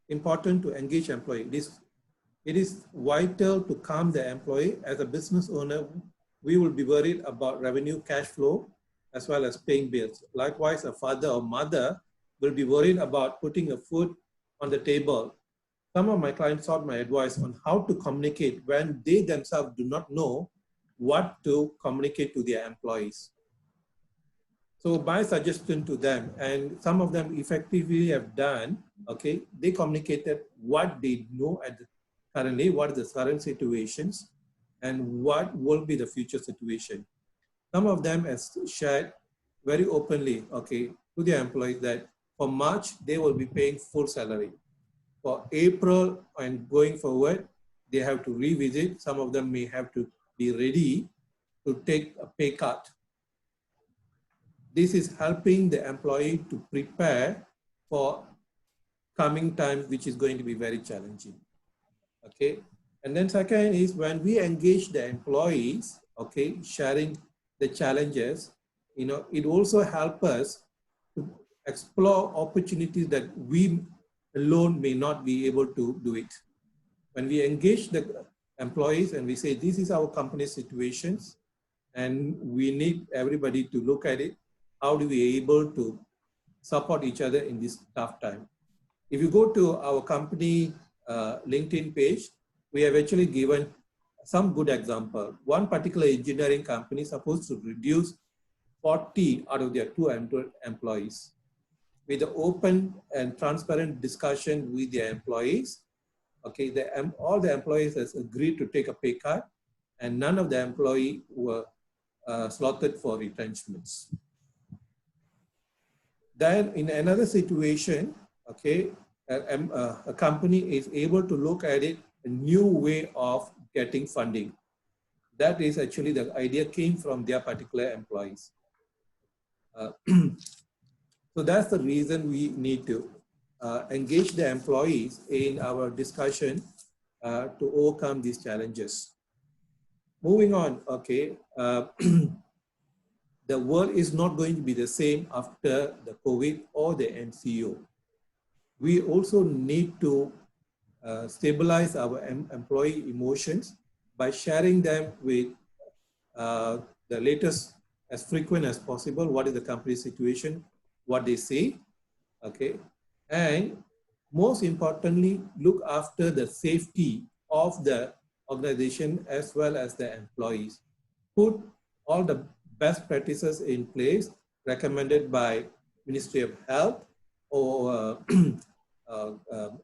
important to engage employees? It is vital to calm the employee. As a business owner, we will be worried about revenue, cash flow, as well as paying bills. Likewise, a father or mother will be worried about putting a food on the table. Some of my clients sought my advice on how to communicate when they themselves do not know what to communicate to their employees. So my suggestion to them, and some of them effectively have done, okay, they communicated what they know at currently, what are the current situations, and what will be the future situation. Some of them has shared very openly, okay, to their employees that for March, they will be paying full salary. For April and going forward, they have to revisit. Some of them may have to be ready to take a pay cut. This is helping the employee to prepare for coming time, which is going to be very challenging. Okay. And then second is when we engage the employees, okay, sharing the challenges, you know, it also helps us to explore opportunities that we alone may not be able to do it. When we engage the employees and we say, this is our company situations, and we need everybody to look at it, how do we able to support each other in this tough time? If you go to our company LinkedIn page, we have actually given some good example. One particular engineering company supposed to reduce 40 out of their 200 employees. With the open and transparent discussion with their employees, okay, all the employees has agreed to take a pay cut, and none of the employees were slotted for retrenchments. Then in another situation, okay, a company is able to look at it, a new way of getting funding. That is actually the idea came from their particular employees. So that's the reason we need to engage the employees in our discussion to overcome these challenges. Moving on, okay, the world is not going to be the same after the COVID or the MCO. We also need to stabilize our employee emotions by sharing them with the latest, as frequent as possible, what is the company's situation, what they say, okay? And most importantly, look after the safety of the organization as well as the employees. Put all the best practices in place recommended by Ministry of Health or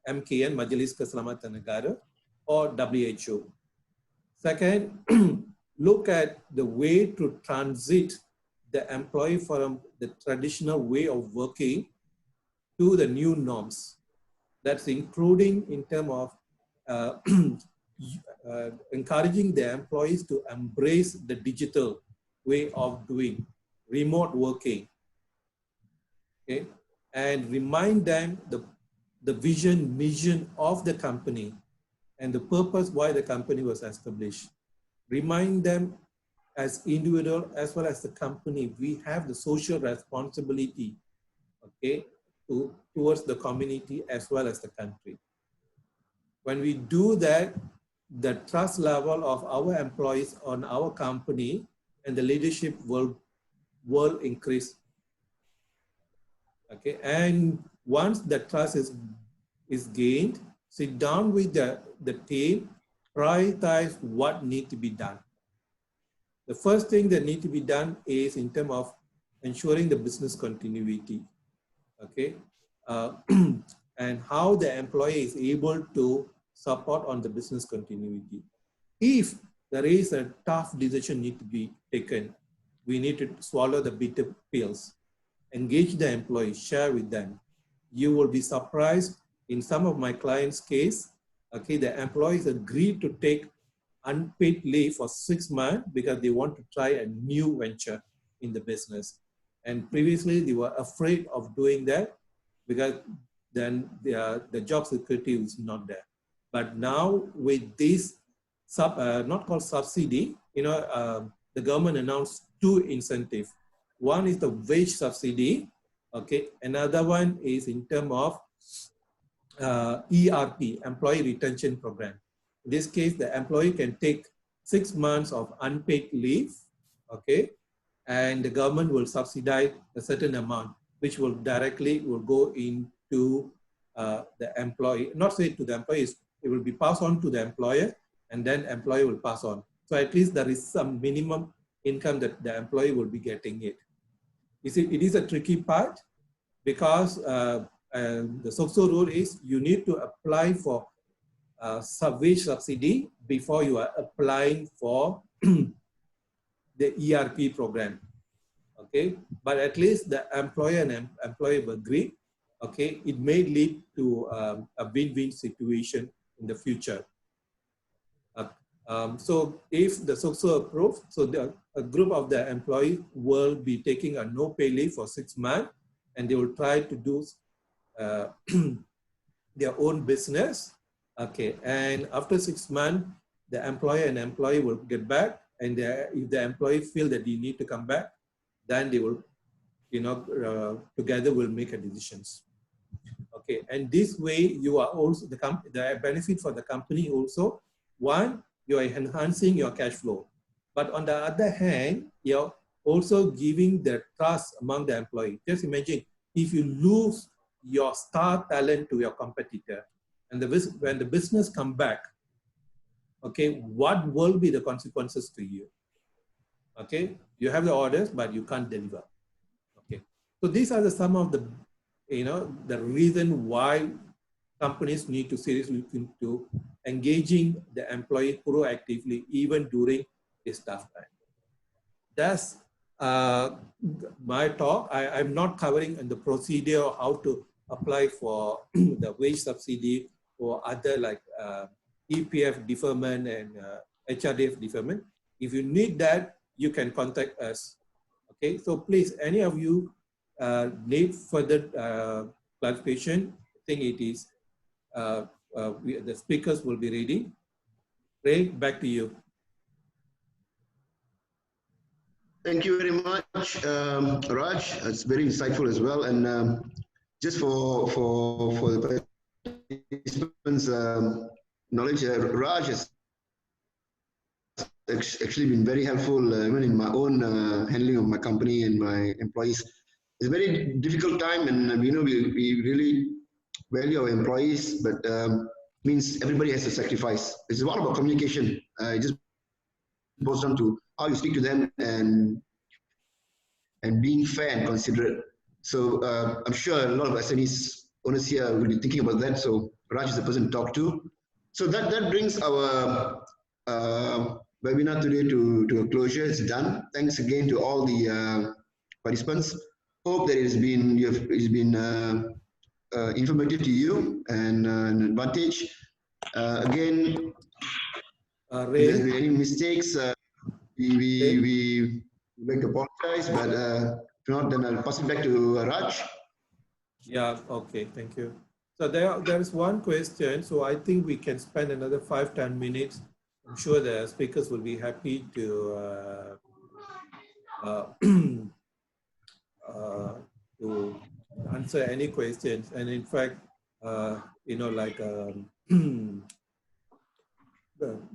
MKN, Majlis Keselamatan Negara, or WHO. Second, look at the way to transit the employee from the traditional way of working to the new norms. That's including in terms of encouraging the employees to embrace the digital way of doing, remote working, okay? And remind them the vision, mission of the company and the purpose why the company was established. Remind them as individual as well as the company, we have the social responsibility, okay, towards the community as well as the country. When we do that, the trust level of our employees on our company and the leadership will increase. Okay, and once the trust is gained, sit down with the team, prioritize what needs to be done. The first thing that needs to be done is in terms of ensuring the business continuity. Okay, and how the employee is able to support on the business continuity. If there is a tough decision need to be taken, we need to swallow the bitter pills, engage the employee, share with them. You will be surprised in some of my clients' case, okay, the employees agreed to take unpaid leave for 6 months because they want to try a new venture in the business. And previously they were afraid of doing that because then the job security is not there. But now with this, not called subsidy, you know, the government announced 2 incentives. One is the wage subsidy, okay. Another one is in terms of ERP, Employee Retention Program. In this case, the employee can take 6 months of unpaid leave, okay, and the government will subsidize a certain amount, which will directly go into the employee, not say to the employees, it will be passed on to the employer, and then employer will pass on. So at least there is some minimum income that the employee will be getting it. You see, it is a tricky part because the SOCSO rule is you need to apply for wage subsidy before you are applying for the ERP program. Okay, but at least the employer and employee will agree. Okay, it may lead to a win-win situation in the future. So if the SOCSO approves, so a group of the employees will be taking a no pay leave for 6 months, and they will try to do their own business. Okay, and after 6 months, the employer and employee will get back, and if the employee feel that they need to come back, then they will, you know, together will make a decisions. Okay, and this way you are also the benefit for the company also. One, you are enhancing your cash flow, but on the other hand, you're also giving the trust among the employee. Just imagine if you lose your star talent to your competitor, and when the business come back, okay, what will be the consequences to you? Okay, you have the orders, but you can't deliver. Okay, so these are some of the, you know, the reason why companies need to seriously look into engaging the employee proactively even during this tough time. That's my talk. I'm not covering in the procedure of how to apply for the wage subsidy or other like EPF deferment and HRDF deferment. If you need that, you can contact us. Okay, so please, any of you need further clarification, I think it is, the speakers will be ready. Ray, back to you. Thank you very much, Raj. It's very insightful as well. And just for the participants' knowledge, Raj has actually been very helpful even in my own handling of my company and my employees. It's a very difficult time, and we really value our employees, but means everybody has to sacrifice. It's all about communication. It just boils down to how you speak to them and being fair and considerate. So I'm sure a lot of SMEs owners here will be thinking about that. So Raj is the person to talk to. So that brings our webinar today to a closure. It's done. Thanks again to all the participants. Hope that it's been informative to you and an advantage. Again, if there's been any mistakes, we like to apologize, but if not, then I'll pass it back to Raj. Yeah, okay, thank you. So there is one question, so I think we can spend another 5-10 minutes. I'm sure the speakers will be happy to to answer any questions. And in fact, like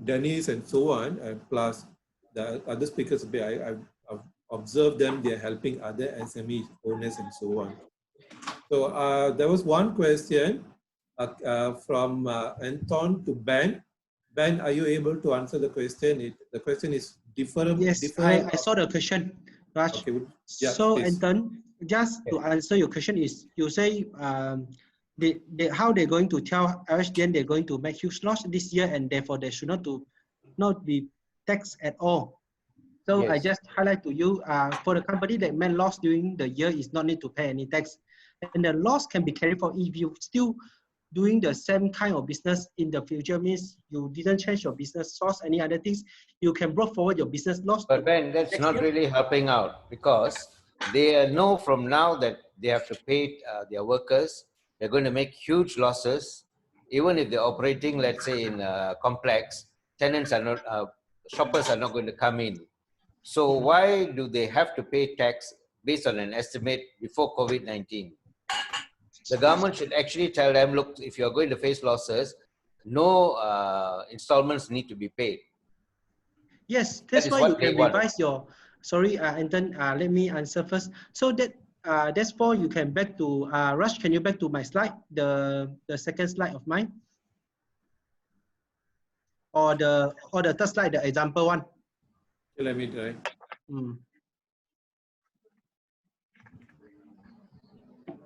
Dennis and so on, and plus the other speakers, I've observed them, they're helping other SME owners and so on. So there was one question from Anton to Ben. Ben, are you able to answer the question? The question is different. Yes, I saw the question, Raj. Okay, yeah, so please. Anton, just to answer your question is, you say how they're going to tell RHDN they're going to make huge loss this year and therefore they should not be taxed at all. So Yes. I just highlight to you, for the company that made loss during the year is not need to pay any tax. And the loss can be carried forward if you still doing the same kind of business in the future, means you didn't change your business source, any other things, you can brought forward your business loss. But Ben, that's not really helping out, because they know from now that they have to pay their workers. They're going to make huge losses. Even if they're operating, let's say in a complex, tenants are not, shoppers are not going to come in. So why do they have to pay tax based on an estimate before COVID-19? The government should actually tell them, look, if you're going to face losses, no installments need to be paid. Yes, that's That is why what you they can want. revise your, sorry, Anton, let me answer first. So that's why you can back to, Raj, can you back to my slide, the second slide of mine? Or the third slide, the example one. Let me try.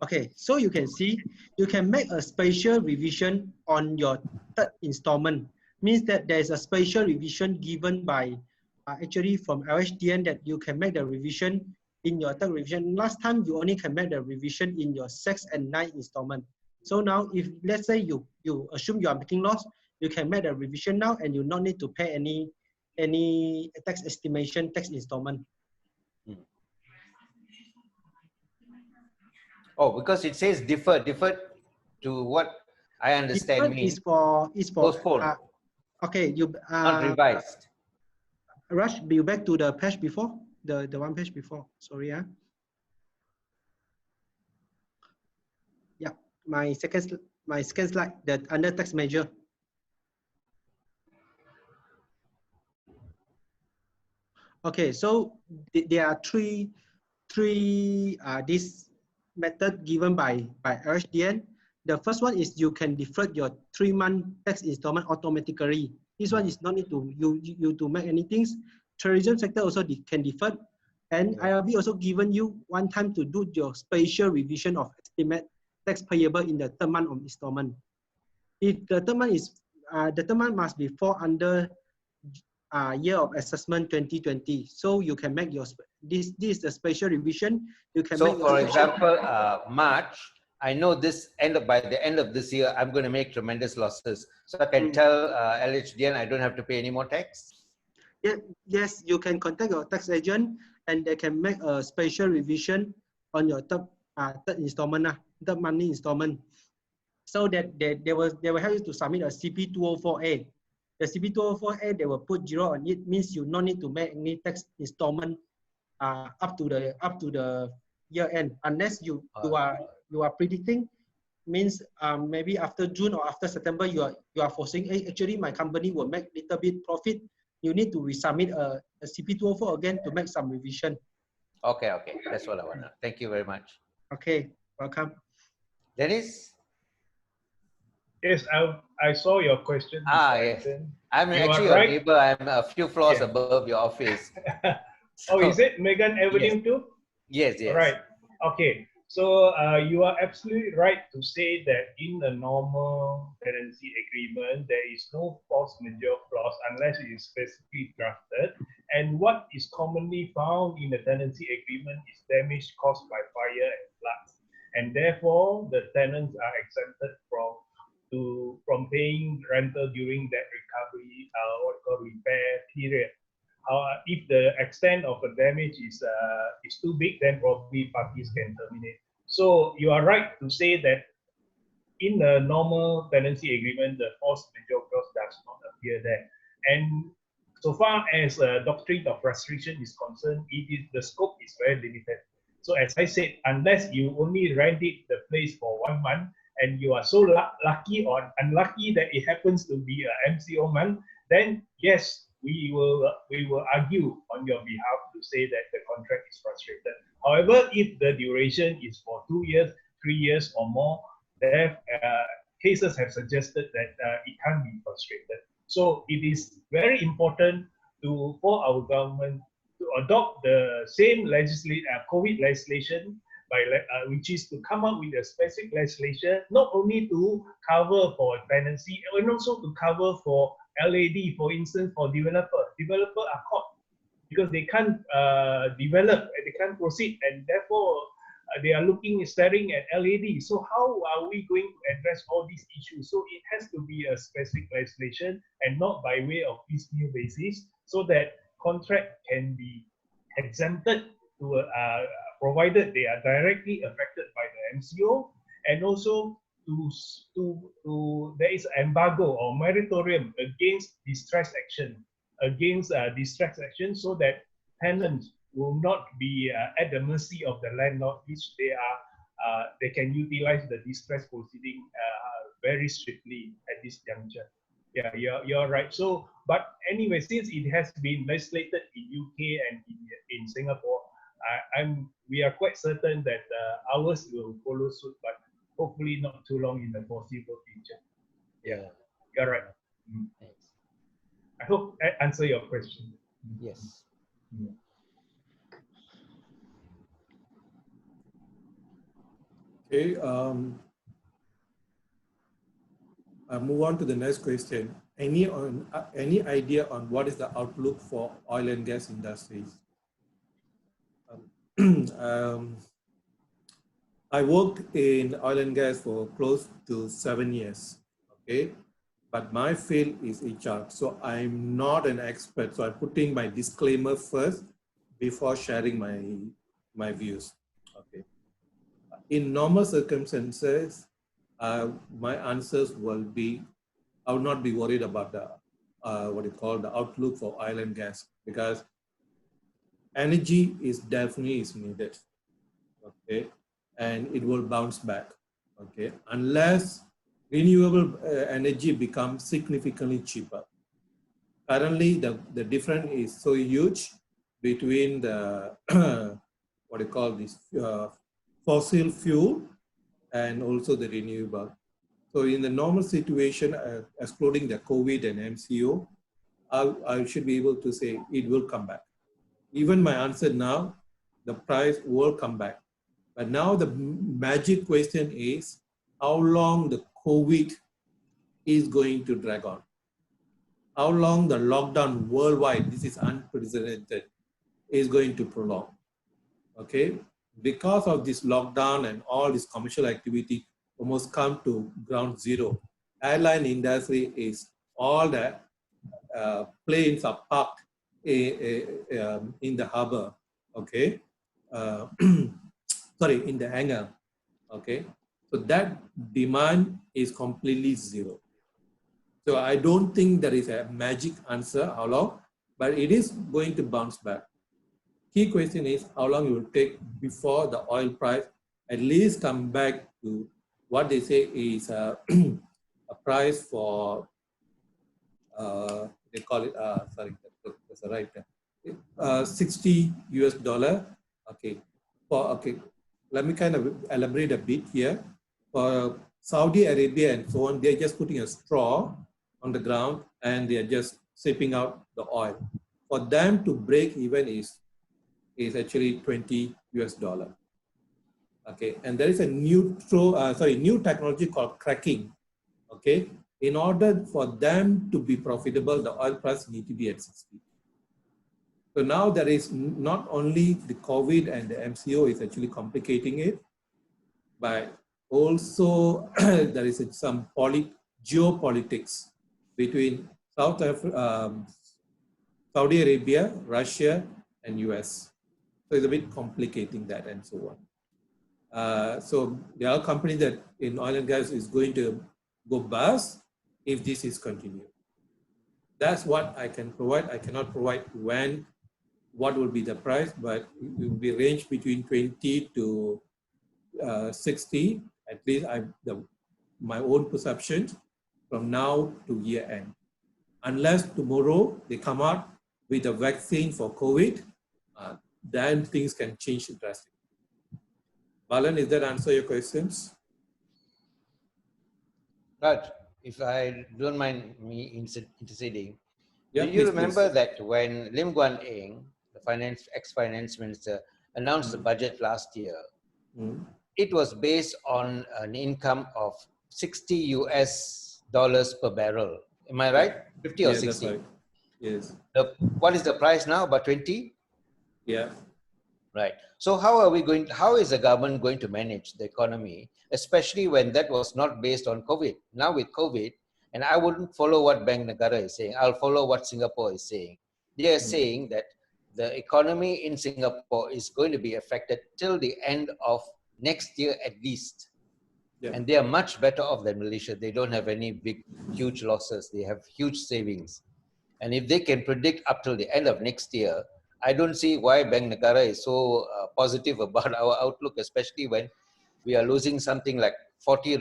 Okay, so you can see, you can make a special revision on your third installment. Means that there is a special revision given by, actually from RHDN, that you can make the revision in your third revision. Last time, you only can make the revision in your 6th and 9th installment. So now, if let's say you assume you are making loss, you can make the revision now and you don't need to pay any tax estimation, tax installment. Oh, because it says deferred to what I understand means is for postponed. Okay, you Not revised. Rush, you back to the page before, the one page before. Sorry, yeah, my second slide, that under tax measure. Okay, so there are three this method given by RHDN. The first one is you can defer your 3-month tax installment automatically. This one is not need to you to make anything. Tourism sector also can defer, and IRB also given you one time to do your special revision of estimate tax payable in the 3rd month of installment. If the 3rd month is the 3rd month must be fall under year of assessment 2020, so you can make your this is the special revision. You can so make for example, March, I know by the end of this year, I'm going to make tremendous losses. So I can tell LHDN I don't have to pay any more tax? Yeah, yes, you can contact your tax agent and they can make a special revision on your third installment, third monthly installment. So that they will help you to submit a CP204A. The CP204A, they will put 0 on it, means you no need to make any tax installment up to the year end, unless you are predicting, means maybe after June or after September you are foreseeing, hey, actually my company will make little bit profit, you need to resubmit a CP204 again to make some revision. Okay, okay. That's what I want to know. Thank you very much. Okay, welcome. Dennis? Yes, I saw your question. Yes. I'm You actually are your right. neighbor. I'm a few floors Yeah. above your office. Oh, is it Megan Avenue too? Yes, yes. Right. Okay. So you are absolutely right to say that in a normal tenancy agreement, there is no force majeure clause unless it is specifically drafted. And what is commonly found in the tenancy agreement is damage caused by fire and floods. And therefore, the tenants are exempted from paying rental during that recovery, what we call repair period. If the extent of the damage is too big, then probably parties can terminate. So you are right to say that in the normal tenancy agreement, the force majeure clause does not appear there. And so far as doctrine of restriction is concerned, the scope is very limited. So as I said, unless you only rent the place for 1 month, and you are so lucky or unlucky that it happens to be a MCO month, then yes, we will argue on your behalf to say that the contract is frustrated. However, if the duration is for 2 years, 3 years or more, there cases have suggested that it can't be frustrated. So it is very important for our government to adopt the same COVID legislation, which is to come up with a specific legislation, not only to cover for tenancy, and also to cover for LAD, for instance, for developer. Developer are caught because they can't develop, they can't proceed, and therefore they are staring at LAD. So how are we going to address all these issues? So it has to be a specific legislation and not by way of piecemeal basis, so that contract can be exempted to provided they are directly affected by the MCO, and also there is embargo or moratorium against distress action, so that tenants will not be at the mercy of the landlord, which they can utilize the distress proceeding very strictly at this juncture. Yeah, you're right. So, but anyway, since it has been legislated in UK and in Singapore, we are quite certain that ours will follow suit, but hopefully not too long in the foreseeable future. Yeah, you're right. Thanks. I hope I answer your question. Yes. Okay, I'll move on to the next question. Any idea on what is the outlook for oil and gas industries? I worked in oil and gas for close to 7 years, okay? But my field is HR, so I'm not an expert. So I'm putting my disclaimer first before sharing my views, okay? In normal circumstances, my answers will be, I will not be worried about the, the outlook for oil and gas, because energy is definitely needed, okay? And it will bounce back, okay? Unless renewable energy becomes significantly cheaper. Currently, the difference is so huge between the, fossil fuel and also the renewable. So in the normal situation, excluding the COVID and MCO, I should be able to say it will come back. Even my answer now, the price will come back. But now the magic question is how long the COVID is going to drag on. How long the lockdown worldwide, this is unprecedented, is going to prolong, okay? Because of this lockdown and all this commercial activity almost come to ground zero. Airline industry is all the planes are parked in the harbor, okay? Sorry, in the hangar, okay? So that demand is completely zero. So I don't think there is a magic answer how long, but it is going to bounce back. Key question is how long it will take before the oil price at least come back to what they say is a price for, they call it, sorry, That's right. 60 US dollar. Okay. Okay. Let me kind of elaborate a bit here. For Saudi Arabia and so on, they're just putting a straw on the ground and they're just sipping out the oil. For them to break even is actually 20 US dollar. Okay, and there is a new technology called cracking. Okay, in order for them to be profitable, the oil price need to be at 60. So now there is not only the COVID and the MCO is actually complicating it, but also there is some geopolitics between Saudi Arabia, Russia, and US. So it's a bit complicating that and so on. So there are companies that in oil and gas is going to go bust if this is continued. That's what I can provide. I cannot provide what will be the price, but it will be range between 20 to 60, at least my own perception from now to year end. Unless tomorrow they come out with a vaccine for COVID, then things can change drastically. Balan, does that answer your questions? Raj, if I don't mind me interceding, Yeah, do you please, remember please. that when Lim Guan Eng, the ex-finance minister, announced the budget last year, it was based on an income of 60 US dollars per barrel. Am I right? 50 or Yeah, 60? that's right. Yes. What is the price now? About 20? Yeah. Right. So how is the government going to manage the economy, especially when that was not based on COVID? Now with COVID, and I wouldn't follow what Bank Negara is saying, I'll follow what Singapore is saying. They are saying that the economy in Singapore is going to be affected till the end of next year at least. Yeah. And they are much better off than Malaysia. They don't have any huge losses. They have huge savings. And if they can predict up till the end of next year, I don't see why Bank Negara is so positive about our outlook, especially when we are losing something like 40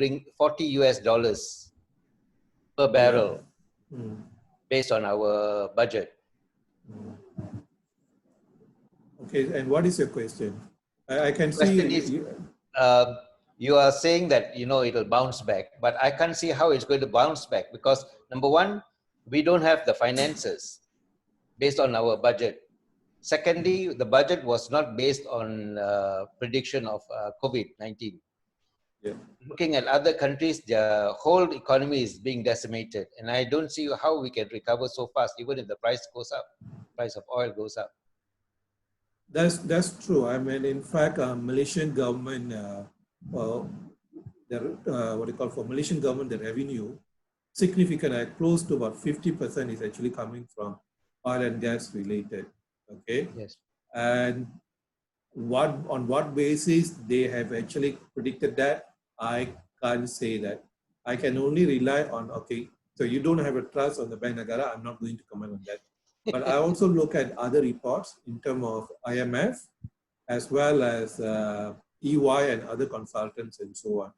US dollars per barrel based on our budget. Okay, and what is your question? I can Question see. is, you are saying that it'll bounce back, but I can't see how it's going to bounce back because number one, we don't have the finances based on our budget. Secondly, the budget was not based on prediction of COVID-19. Yeah. Looking at other countries, their whole economy is being decimated, and I don't see how we can recover so fast, even if the price goes up, price of oil goes up. That's true. I mean, in fact, Malaysian government, for Malaysian government, the revenue significant, close to about 50% is actually coming from oil and gas related. Okay. Yes. And on what basis they have actually predicted that, I can't say that. I can only rely on, okay, so you don't have a trust on the Bank Negara, I'm not going to comment on that. But I also look at other reports in terms of IMF, as well as EY and other consultants and so on.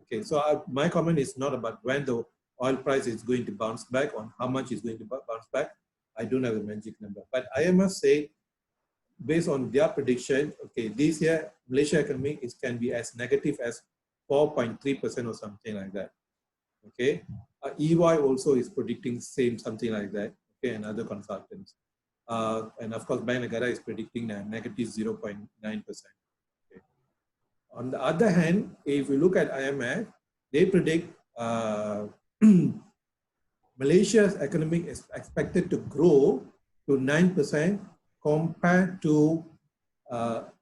Okay, so my comment is not about when the oil price is going to bounce back, on how much is going to bounce back. I don't have a magic number. But IMF say, based on their prediction, okay, this year, Malaysia economy can be as negative as 4.3% or something like that. Okay, EY also is predicting something like that. Okay, and other consultants. And of course, Bank Negara is predicting a negative 0.9%. Okay. On the other hand, if we look at IMF, they predict Malaysia's economy is expected to grow to 9% compared to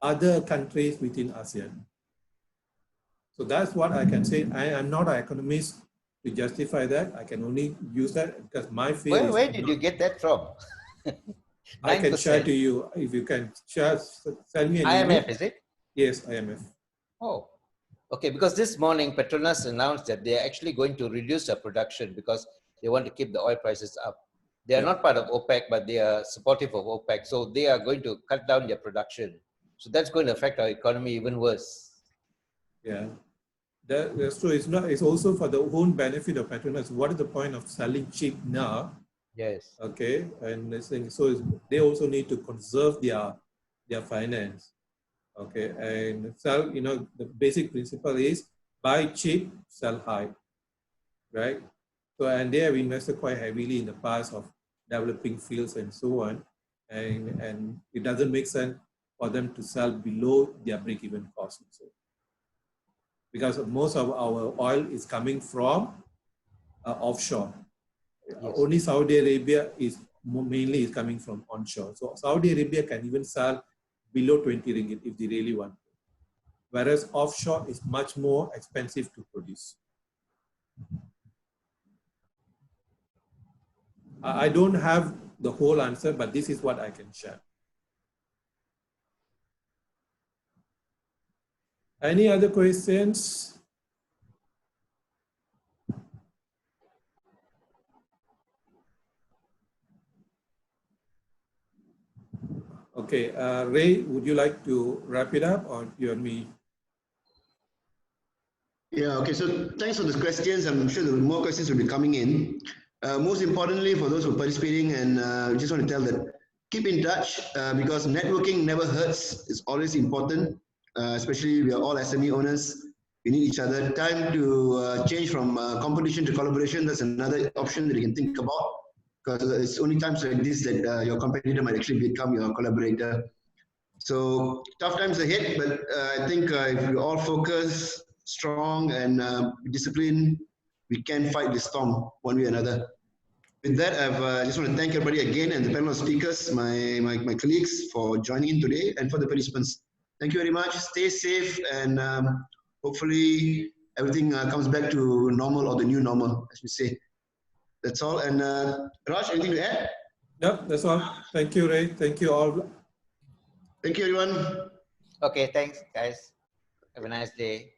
other countries within ASEAN. So that's what I can say. I am not an economist to justify that. I can only use that because my field Where did you get that from? I can share to you. If you can share, send me an IMF, email. is it? Yes, IMF. Oh, okay. Because this morning, Petronas announced that they are actually going to reduce their production because they want to keep the oil prices up. They are not part of OPEC, but they are supportive of OPEC. So they are going to cut down their production. So that's going to affect our economy even worse. Yeah, that's true. It's also for the own benefit of Petronas. What is the point of selling cheap now Yes. Okay, and so they also need to conserve their finance. Okay, and sell, the basic principle is buy cheap, sell high, right? So, and they have invested quite heavily in the past of developing fields and so on, and it doesn't make sense for them to sell below their break-even cost. So, because most of our oil is coming from offshore. Yes. Only Saudi Arabia is mainly coming from onshore. So Saudi Arabia can even sell below 20 ringgit if they really want. Whereas offshore is much more expensive to produce. I don't have the whole answer, but this is what I can share. Any other questions? Okay, Ray, would you like to wrap it up, or you and me? Yeah, okay, so thanks for the questions. I'm sure more questions will be coming in. Most importantly, for those who are participating, and just want to tell that keep in touch because networking never hurts. It's always important, especially we are all SME owners. We need each other. Time to change from competition to collaboration. That's another option that you can think about, because it's only times like this that your competitor might actually become your collaborator. So tough times ahead, but I think if we all focus strong and disciplined, we can fight the storm one way or another. With that, I just want to thank everybody again and the panel of speakers, my colleagues for joining in today, and for the participants. Thank you very much. Stay safe, and hopefully everything comes back to normal, or the new normal, as we say. That's all. And Raj, anything to add? Yep, that's all. Thank you, Ray. Thank you all. Thank you, everyone. Okay, thanks, guys. Have a nice day.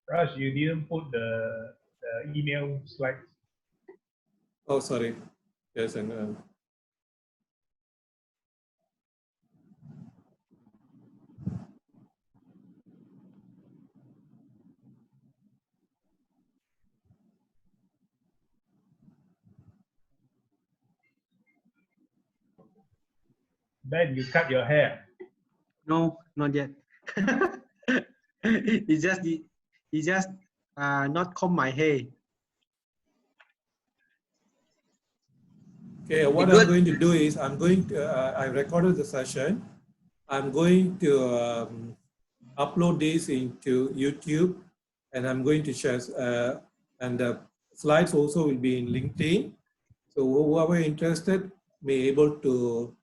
Raj, you didn't put the email slides. Oh, sorry. Yes, and Ben, you cut your hair. No, not yet. He just not comb my hair. okay, what I'm going to do is I recorded the session. I'm going to upload this into YouTube, and I'm going to share, and the slides also will be in LinkedIn. So whoever interested may able to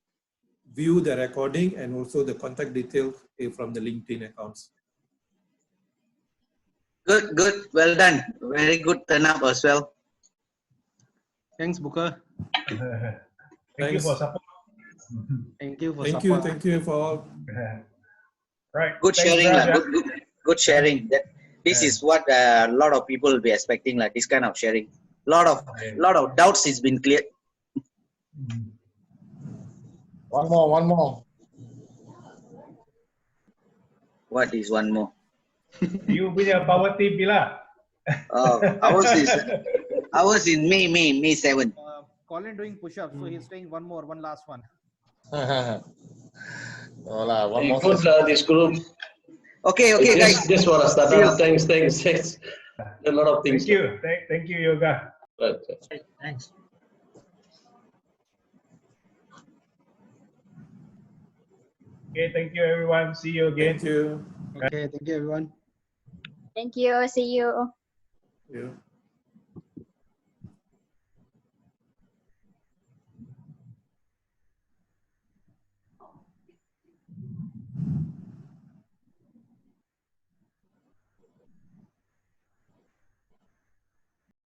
view the recording and also the contact details from the LinkedIn accounts. Good, good. Well done. Very good turn-up as well. Thanks, Booker. Thank you for support. Thank you for Thank support. Thank you for all. Right. Good Thanks, sharing. Raj. Good sharing. This is what a lot of people will be expecting, like this kind of sharing. Lot of doubts has been cleared. One more. What is one more? You punya power tip bila? Ours is May 7. Colin doing push-ups, so he's doing one last one. No lah, one more. Good this group. Okay, guys. Just for a startup. Thanks. A lot of things. Thank you, Yoga. Right. Thanks. Okay, thank you, everyone. See you again. Thank you. Okay, thank you, everyone. Thank you. See you. Yeah.